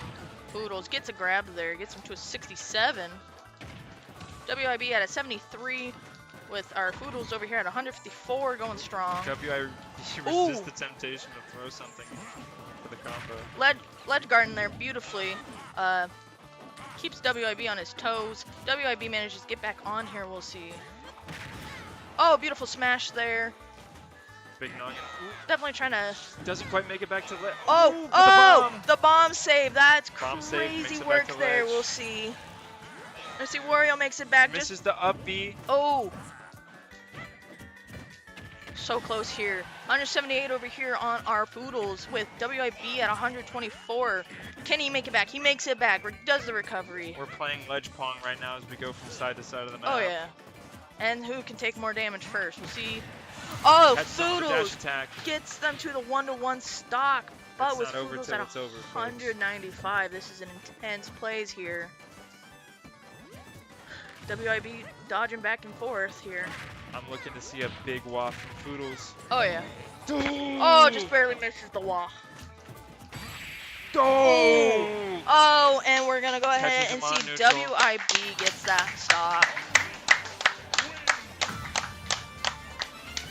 Foodles. Gets a grab there, gets him to a 67. WIB at a 73 with our Foodles over here at 154 going strong.
WIB resists the temptation to throw something for the combo.
Ledge guarding there beautifully. Keeps WIB on his toes. WIB manages to get back on here, we'll see. Oh, beautiful smash there.
Big noggin.
Definitely trying to...
Doesn't quite make it back to ledge.
Oh, the bomb save. That's
Bomb save, makes
crazy
it back
work
to
there,
ledge.
we'll see. Let's see, Wario makes it back.
Misses the up B.
Oh. So close here. 178 over here on our Foodles with WIB at 124. Can he make it back? He makes it back. Does the recovery.
We're playing ledge pong right now as we go from side to side of the map.
Oh, yeah. And who can take more damage first? We'll see. Oh,
That's not the dash
Foodles
attack.
gets them to the 1-to-1 stock. But
It's
with
not over
Foodles
till
at
it's over, folks.
195, this is an intense plays here. WIB dodging back and forth here.
I'm looking to see a big waft from Foodles.
Oh yeah. Oh, just barely misses the wall.
Oh!
Oh, and we're gonna go ahead
Catches
and
him on
see
neutral.
WIB gets that stop.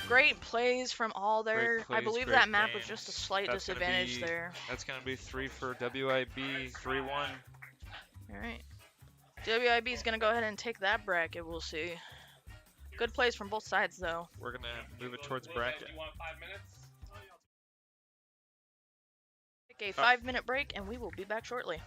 Great plays from all there.
Great
I
plays,
believe
great
that map was just a
games.
slight
That's gonna
disadvantage
be-
there.
That's going to be 3 for WIB, 3-1.
All right. WIB is gonna go ahead and take that bracket. We'll see. Good plays from both sides though.
We're going to move it towards bracket.
You want 5 minutes?
Take a 5-minute break, and we will be back shortly.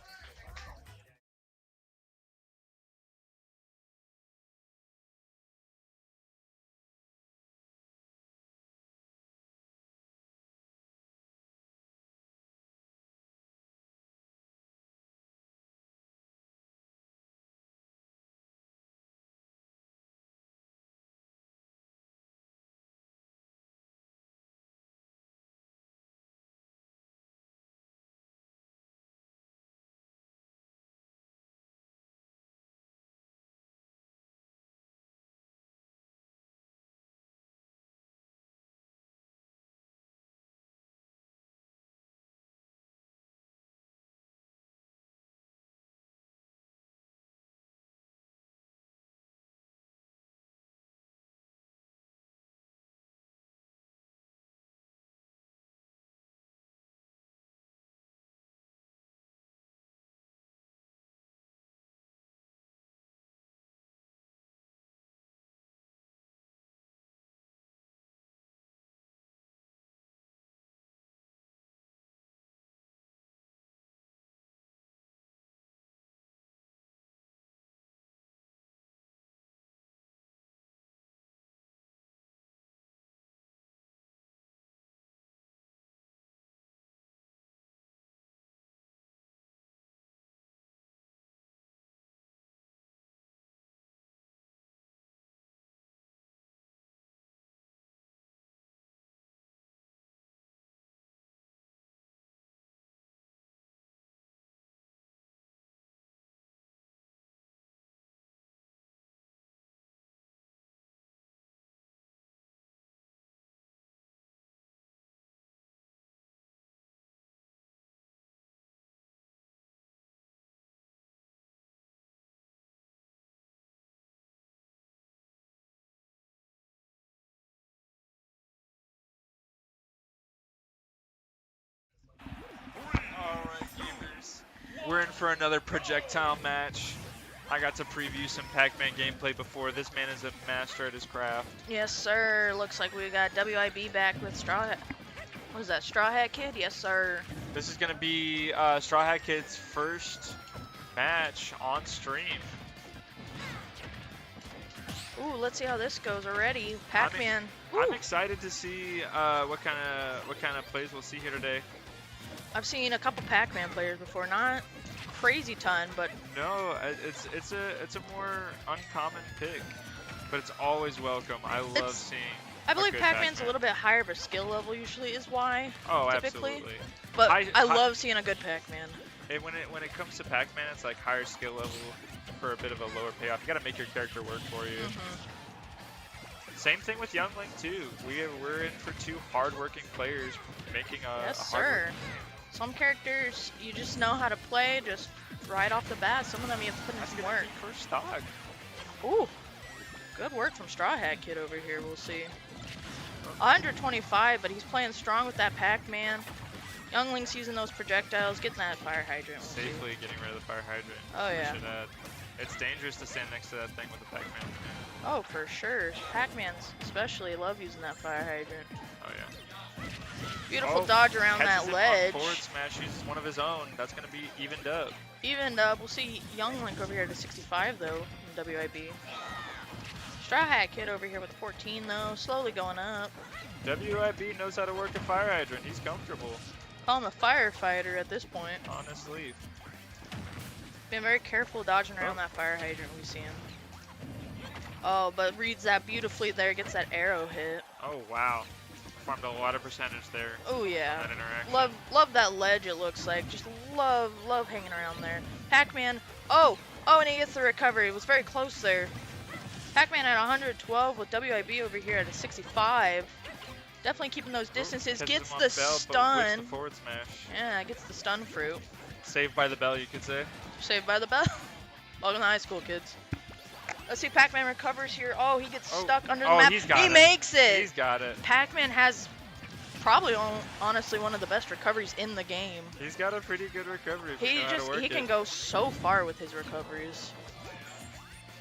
Alright, gamers. We're in for another projectile match. I got to preview some Pac-Man gameplay before. This man is a master at his craft.
Yes, sir. Looks like we got WIB back with Straw Hat. What is that, Straw Hat Kid? Yes, sir.
This is going to be Straw Hat Kid's first match on stream.
Ooh, let's see how this goes already. Pac-Man.
I'm excited to see what kind of plays we'll see here today.
I've seen a couple Pac-Man players before, not crazy ton, but
No, it's a more uncommon pick, but it's always welcome. I love
It's-
seeing.
I believe
good
Pac-Man's a
Pac-Man.
little bit higher of a skill level usually is why.
Oh,
typically.
absolutely.
But
High-
I
high-
love seeing a good Pac-Man.
When it comes to Pac-Man, it's like higher skill level for a bit of a lower payoff. You got to make your character work for you. Same thing with Youngling too. We're in for 2 hardworking players making a
Yes,
a
sir.
hardworking-
Some characters you just know how to play just right off the bat. Some of them you have to put in
That's
some
gonna
work.
be first stock.
Ooh, good work from Straw Hat Kid over here. We'll see. 125, but he's playing strong with that Pac-Man. Youngling's using those projectiles, getting that fire hydrant. We'll see.
Safely getting rid of the fire hydrant.
Oh,
We
yeah.
should add. It's dangerous to stand next to that thing with the Pac-Man.
Oh, for sure. Pac-Mans especially love using that fire hydrant.
Oh yeah.
Beautiful
Oh,
dodge around
catches
that
him on
ledge.
forward smash, uses one of his own. That's gonna be evened up.
Even we'll see Younglink over here to 65 though in WIB. Straw Hat Kid over here with 14 though, slowly going up.
WIB knows how to work a fire hydrant. He's comfortable.
Call him a firefighter at this point.
Honestly.
Been very careful dodging around that fire hydrant we see him. Oh, but reads that beautifully there, gets that arrow hit.
Oh wow. Farmed a lot of percentage there.
Oh yeah.
That interaction.
Love that ledge it looks like. Just love hanging around there. Pac-Man. Oh, Oh, and he gets the recovery. It was very close there. Pac-Man at 112 with WIB over here at a 65. Definitely keeping those distances.
Catches
Gets
him on
the
bell, but whips
stun.
the forward smash.
Yeah, gets the stun fruit.
Saved by the bell, you could say.
Saved by the bell. Welcome to high school, kids. Let's see, Pac-Man recovers here. Oh, he gets stuck under the map.
He's got
He
it.
makes it.
He's got it.
Pac-Man has probably honestly one of the best recoveries in the game.
He's got a pretty good recovery. If you know how to work
He can
it.
go so far with his recoveries.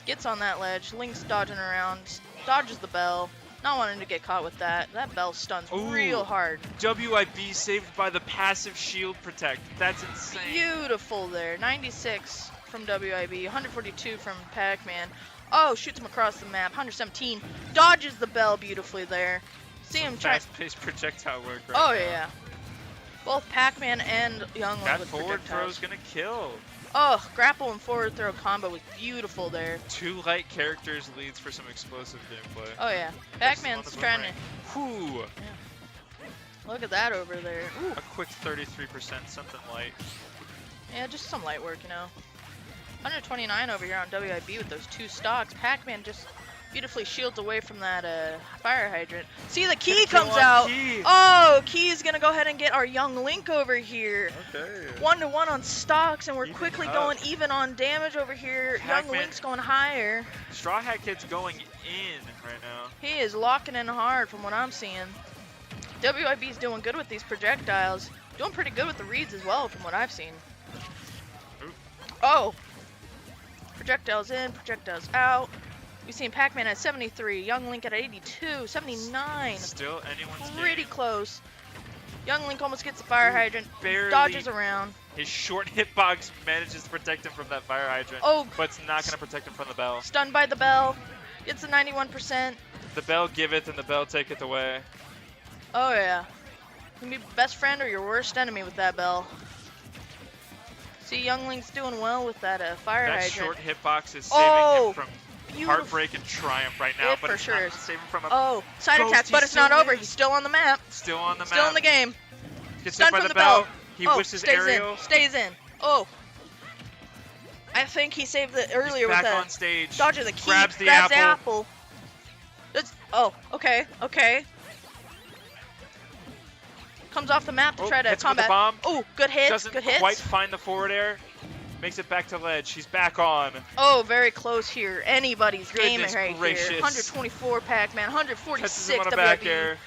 Gets on that ledge. Link's dodging around. Dodges the bell. Not wanting to get caught with that. That bell stuns real
Ooh.
hard.
WIB saved by the passive shield protect. That's insane.
Beautiful there. 96 from WIB. 142 from Pac-Man. Oh, shoots him across the map. 117. Dodges the bell beautifully there. See him try.
Fast-paced projectile work right
Oh
now.
yeah. Both Pac-Man and Young Link
That
with
forward
projectiles.
throw's gonna kill.
Oh, grapple and forward throw combo was beautiful there.
2 light characters leads for some explosive gameplay.
Oh yeah. Pac-Man's trying to.
Whew.
Look at that over there. Ooh.
A quick 33%, something light.
Yeah, just some light work, you know. 129 over here on WIB with those 2 stocks. Pac-Man just beautifully shields away from that fire hydrant. See, the key
Kill
comes
on
out.
Key.
Oh, Key's gonna go ahead and get our Young Link over here.
Okay.
1-to-1 on stocks, and we're
Even
quickly
up.
going even on damage over here. Young
Pac-Man.
Link's going higher.
Straw Hat Kid's going in right now.
He is locking in hard from what I'm seeing. WIB's doing good with these projectiles. Doing pretty good with the reads as well from what I've seen.
Oop.
Oh! Projectiles in, projectiles out. We've seen Pac-Man at 73, Young Link at 82, 79.
Still anyone's
Pretty
game.
close. Young Link almost gets the fire hydrant,
Barely.
dodges around.
His short hitbox manages to protect him from that fire hydrant.
Oh,
But it's not going to protect him from the bell.
stunned by the bell. Gets the 91%.
The bell giveth and the bell taketh away.
Oh yeah. You can be best friend or your worst enemy with that bell. See, Young Link's doing well with that fire
That
hydrant.
short hitbox is saving
Oh,
him from
beautiful.
heartbreak and triumph right now.
It
but
for
it's
sure
not
is.
saving him from a
Oh, side
Ghost,
attack,
he
but it's not
still
over.
is.
He's still on the map.
still on the map.
Still in the game.
Gets
Stunned
hit by
from
the
the bell.
He
Oh,
wishes
stays
aerial.
in. Stays in. Oh. I think he saved it earlier
He's
with
back
the
on stage.
dodge of the key.
Grabs the
grabs
apple.
Oh, okay, okay. Comes off the map to
Oh,
try to
hits him with the
combat.
bomb.
Oh, good hits,
Doesn't
good hits.
quite find the forward air. Makes it back to ledge. He's back on.
Oh, very close here. Anybody's game
Goodness
right
gracious.
here. 124 Pac-Man,
Catches
146
him on a back
WIB.
air.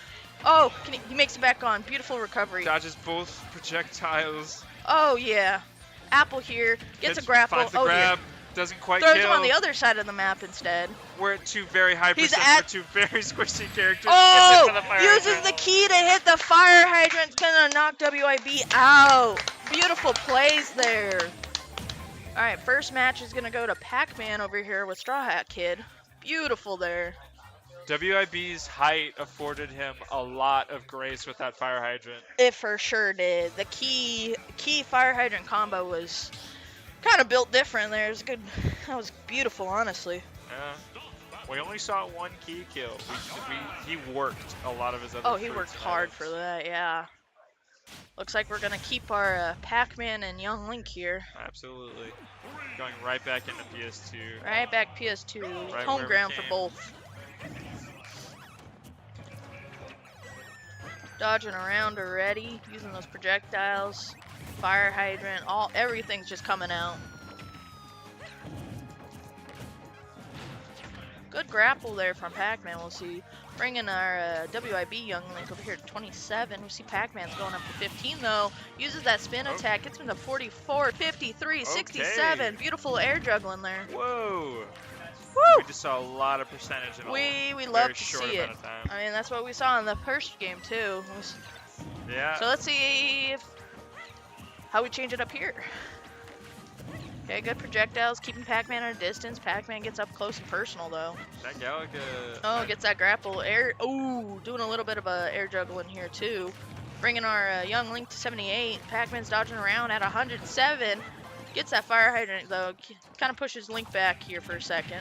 Oh, he makes it back on. Beautiful recovery.
Dodges both projectiles.
Oh, yeah. Apple here. Gets a grapple.
Finds the
Oh,
grab.
dear.
Doesn't quite
Throws
kill.
him on the other side of the map instead.
We're at 2 very high
He's
percent
at-
for 2 very squishy characters.
Oh!
Gets hit for the fire
Uses
hydrant.
the key to hit the fire hydrant. It's gonna knock WIB out. Beautiful plays there. Alright, first match is gonna go to Pac-Man over here with Straw Hat Kid. Beautiful there.
WIB's height afforded him a lot of grace with that fire hydrant.
It for sure did. The key fire hydrant combo was kind of built different there. It was good. That was beautiful, honestly.
Yeah. We only saw 1 key kill. He worked a lot of his other
Oh, he
fruits
worked
and
hard
items.
for that, yeah. Looks like we're gonna keep our Pac-Man and Young Link here.
Absolutely. Going right back into PS2.
Right back PS2,
Right
home
where we
ground for
came.
both. Dodging around already, using those projectiles, fire hydrant, everything's just coming out. Good grapple there from Pac-Man. We'll see. Bringing our WIB Young Link over here to 27. We see Pac-Man's going up to 15 though. Uses that spin attack. Gets him to 44, 53, 67.
Okay.
Beautiful air juggling there.
Whoa!
Woo!
We just saw a lot of percentage in a
We
very
love to
short
see it.
amount of time.
I mean, that's what we saw in the first game too.
Yeah.
So let's see how we change it up here. Okay, good projectiles, keeping Pac-Man at a distance. Pac-Man gets up close and personal though.
That Galaga.
Oh, gets that grapple. Air. Ooh, doing a little bit of a air juggling here too. Bringing our Young Link to 78. Pac-Man's dodging around at 107. Gets that fire hydrant though. Kind of pushes Link back here for a second.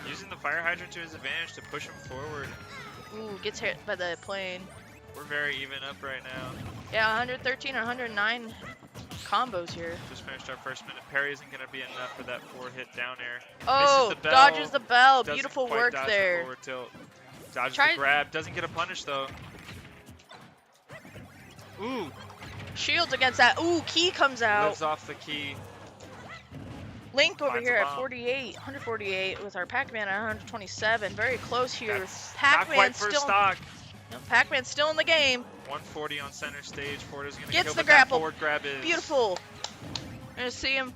Using the fire hydrant to his advantage to push him forward.
Ooh, gets hit by the plane.
We're very even up right now.
Yeah, 113 and 109 combos here.
Just finished our first minute. Parry isn't going to be enough for that 4-hit down air.
Oh,
Misses the bell.
dodges the bell.
Doesn't
Beautiful
quite
work
dodge the
there.
forward tilt. Dodges
Try-
the grab. Doesn't get a punish though. Ooh,
Shields against that. Ooh, key comes out.
lives off the key.
Link over
Finds a
here at
bomb.
48, 148 with our Pac-Man at 127. Very close here.
That's not
Pac-Man
quite first
still.
stock.
No, Pac-Man's still in the game.
140 on center stage. Forder's going to
Gets
kill,
the
but that
grapple.
forward grab is
Beautiful. We're gonna see him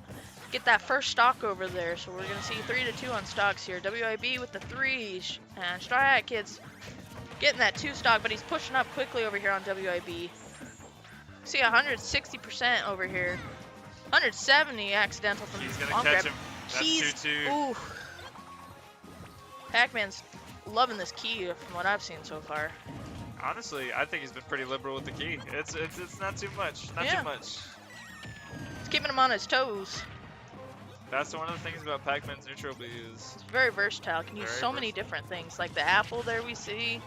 get that first stock over there. So we're gonna see 3-2 on stocks here. WIB with the 3s and Straw Hat Kids getting that 2 stock, but he's pushing up quickly over here on WIB. See 160% over here. 170 accidental from
He's going
on
to catch
grab.
him. That's
Keys.
2-2.
Ooh. Pac-Man's loving this key from what I've seen so far.
Honestly, I think he's been pretty liberal with the key. It's not too much. Not
Yeah.
too much.
It's keeping him on his toes.
That's one of the things about Pac-Man's neutral B is
It's very versatile. Can use
Very
so many different things. Like the apple there we see.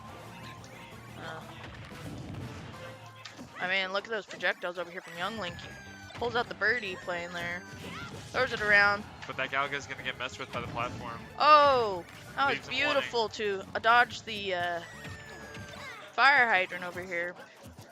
I mean, look at those projectiles over here from Young Link. Pulls out the birdie playing there. Throws it around.
but that Galga's gonna get messed with by the platform.
Oh, that was
Leaves him
beautiful to dodge the fire hydrant over here.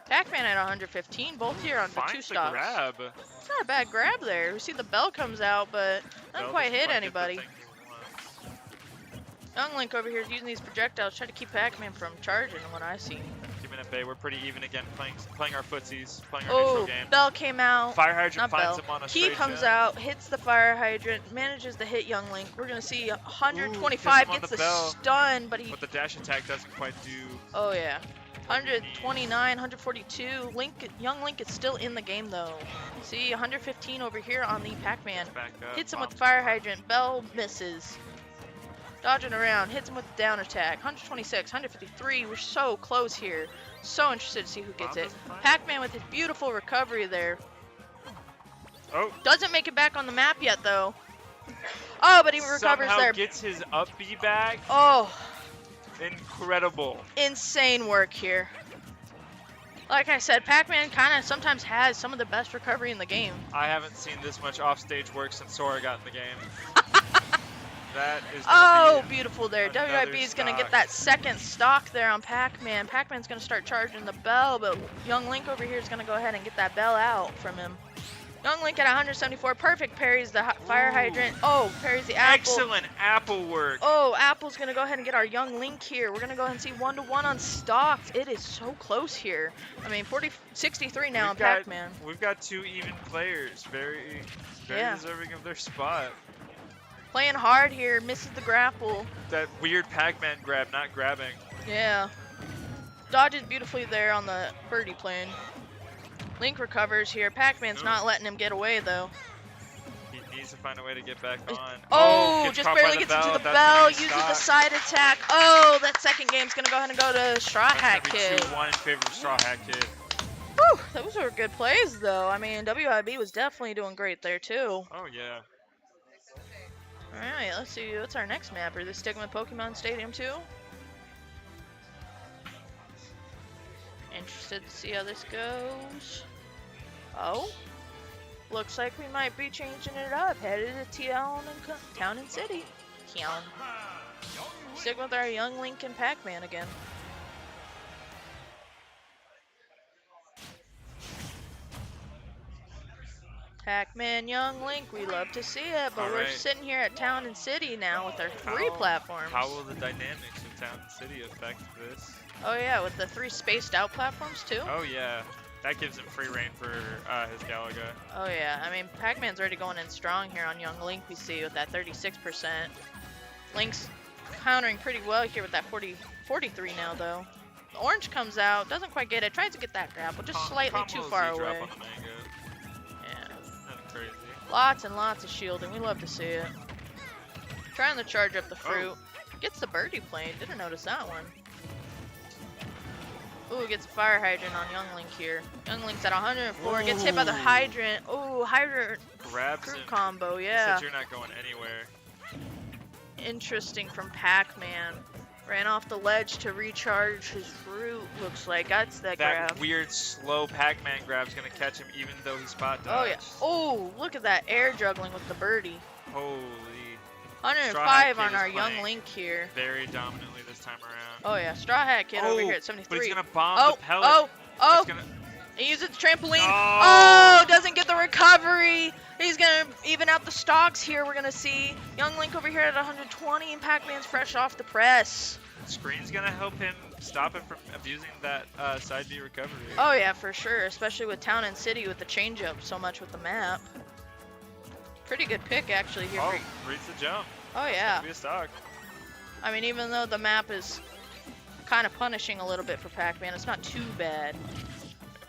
Pac-Man at 115, both here on the 2
Finds the
stocks.
grab.
It's not a bad grab there. We see the bell comes out, but not
Bell
quite
doesn't
hit
get the
anybody.
thing he wants.
Young Link over here is using these projectiles, trying to keep Pac-Man from charging, what I see.
Keeping it bay. We're pretty even again, playing our footsies, playing our
Oh,
neutral game.
bell came out.
Fire hydrant
Not
finds
bell.
him on a
Key
straight
comes
jet.
out, hits the fire hydrant, manages to hit Young Link. We're gonna see
Ooh,
125
gets him on
gets
the
the
bell.
stun, but he.
But the dash attack doesn't quite do.
Oh yeah. 129, 142. Young Link is still in the game though. See 115 over here on the Pac-Man.
Back up.
Hits him with the
bombs
fire
come.
hydrant. Bell misses. Dodging around. Hits him with the down attack. 126, 153. We're so close here. So interested to see who gets
Bomb
it.
doesn't find
Pac-Man with his beautiful recovery there.
Oh.
Doesn't make it back on the map yet though. Oh, but he recovers
Somehow
there.
gets his up B back.
Oh,
Incredible.
insane work here. Like I said, Pac-Man kind of sometimes has some of the best recovery in the game.
I haven't seen this much offstage work since Sora got in the game. That is
Oh,
gonna be
beautiful there.
another
WIB is going to
stock.
get that second stock there on Pac-Man. Pac-Man's going to start charging the bell, but Young Link over here is going to go ahead and get that bell out from him. Young Link at 174. Perfect. Parries the fire
Ooh.
hydrant. Oh, parries the apple.
excellent apple work.
Oh, Apple's going to go ahead and get our Young Link here. We're going to go ahead and see 1-1 on stocks. It is so close here. I mean, 63 now on Pac-Man.
We've got 2 even players, very
Yeah.
deserving of their spot.
Playing hard here. Misses the grapple.
That weird Pac-Man grab, not grabbing.
Yeah. Dodges beautifully there on the birdie plane. Link recovers here. Pac-Man's
Ooh.
not letting him get away though.
He needs to find a way to get back on.
Oh,
gets
just
caught by
barely
the
gets into
bell.
the
That's
bell.
gonna be
Uses the
stock.
side attack. Oh, that second game's gonna go ahead and go to Straw Hat
That's
Kid.
gonna be 2-1 in favor of Straw Hat Kid.
Whew, those were good plays though. I mean, WIB was definitely doing great there too.
Oh yeah.
All right, let's see. What's our next map? Are they sticking with Pokemon Stadium 2? Interested to see how this goes. Oh, looks like we might be changing it up. Headed to Town and City. Town. Stick with our Young Link and Pac-Man again. Pac-Man, Young Link, we love to see it, but we're
Alright.
sitting here at Town and City now with our 3
How-
platforms.
How will the dynamics of Town and City affect this?
Oh yeah, with the 3 spaced out platforms too.
Oh yeah. That gives him free reign for his Galaga.
Oh yeah, I mean Pac-Man's already going in strong here on Young Link. We see with that 36%. Link's countering pretty well here with that 43 now though. The orange comes out, doesn't quite get it, tries to get that grapple, just slightly too
Combo
far
Z-drop
away.
on the mango.
Yeah,
Nothing crazy.
lots and lots of shielding. We love to see it. Trying to charge up the fruit. Gets the birdie plane. Didn't notice that one. Ooh, gets a fire hydrant on Young Link here. Young Link's at 104. Gets hit by the
Ooh.
hydrant. Ooh, hydrant
Grabs
fruit
him.
combo.
He
Yeah.
said you're not going anywhere.
Interesting from Pac-Man. Ran off the ledge to recharge his fruit. Looks like that's that
That
grab.
weird slow Pac-Man grab's gonna catch him even though he spot
Oh yeah.
dodged.
Oh, look at that air juggling with the birdie.
Holy.
105
Straw Hat
on
Kid
our
is
young
playing
Link here.
very dominantly this time around.
Oh yeah, Straw Hat Kid over here at
But he's
73.
gonna bomb
Oh,
the pellet.
oh, oh!
That's gonna...
He uses the trampoline.
No!
Oh, doesn't get the recovery. He's gonna even out the stocks here. We're gonna see young Link over here at 120, and Pac-Man's fresh off the press.
Screen's gonna help him stop him from abusing that side B recovery.
Oh yeah, for sure, especially with Town and City with the change-up so much with the map. Pretty good pick actually here.
Oh, reads the jump.
Oh yeah.
Be a stock.
I mean, even though the map is kind of punishing a little bit for Pac-Man, it's not too bad.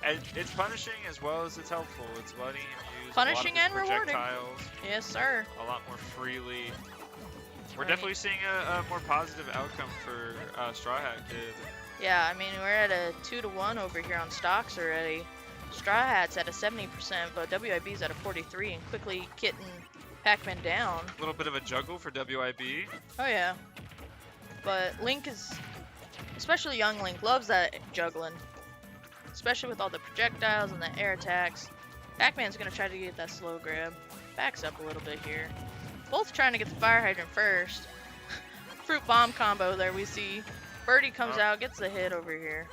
And it's punishing as well as it's helpful. It's letting him use
Punishing
a lot
and
of his
rewarding.
projectiles
Yes, sir.
a lot more freely. We're
Right.
definitely seeing a more positive outcome for Straw Hat Kid.
Yeah, I mean, we're at a 2-1 over here on stocks already. Straw Hat's at a 70%, but WIB's at a 43 and quickly getting Pac-Man down.
A little bit of a juggle for WIB.
Oh yeah. But Link is, especially young Link, loves that juggling. Especially with all the projectiles and the air attacks. Pac-Man's gonna try to get that slow grab. Backs up a little bit here. Both trying to get the fire hydrant first. Fruit bomb combo there we see. Birdie comes out, gets the hit over here.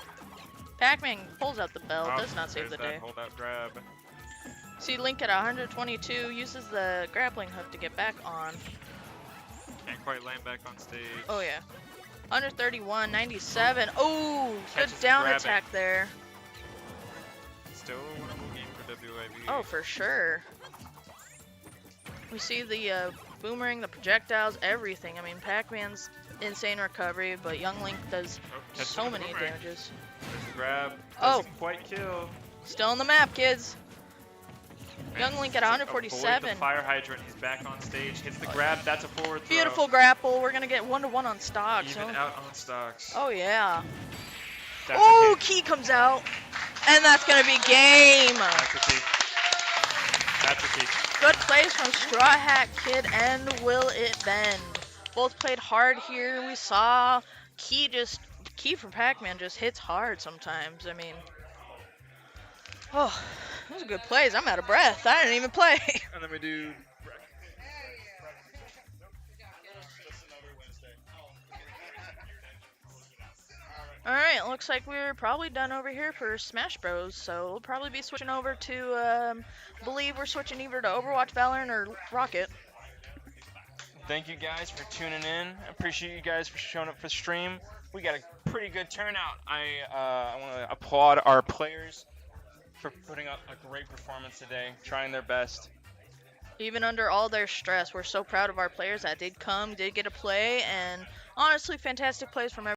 Pac-Man pulls out the bell, does not save the
there's
day.
that hold out grab.
See Link at 122, uses the grappling hook to get back on.
Can't quite land back on stage.
Oh yeah. Under 31, 97. Oh, good
Catches
down
grabbing.
attack there.
Still a winnable game for WIB.
Oh, for sure. We see the boomerang, the projectiles, everything. I mean, Pac-Man's insane recovery, but young Link does
catches
so
the
many
boomerang.
damages.
There's the grab.
Oh.
Doesn't quite kill.
Still on the map, kids. Young Link at
Avoid
147.
the fire hydrant. He's back on stage. Hits the grab. That's a forward throw.
Beautiful grapple. We're gonna get 1-1 on stocks.
Even out on stocks.
Oh yeah.
That's
Oh,
a key.
key comes out, and that's gonna be game.
That's a key. That's a key.
Good plays from Straw Hat Kid and Will It Bend. Both played hard here. We saw Key from Pac-Man just hits hard sometimes. I mean, oh, those are good plays. I'm out of breath. I didn't even play.
And then we do.
Alright, looks like we're probably done over here for Smash Bros. So we'll probably be switching over to, believe we're switching either to Overwatch, Valorant, or Rocket.
Thank you guys for tuning in. I appreciate you guys for showing up for the stream. We got a pretty good turnout. I want to applaud our players for putting up a great performance today, trying their best.
Even under all their stress, we're so proud of our players that did come, did get a play, and honestly, fantastic plays from everyone.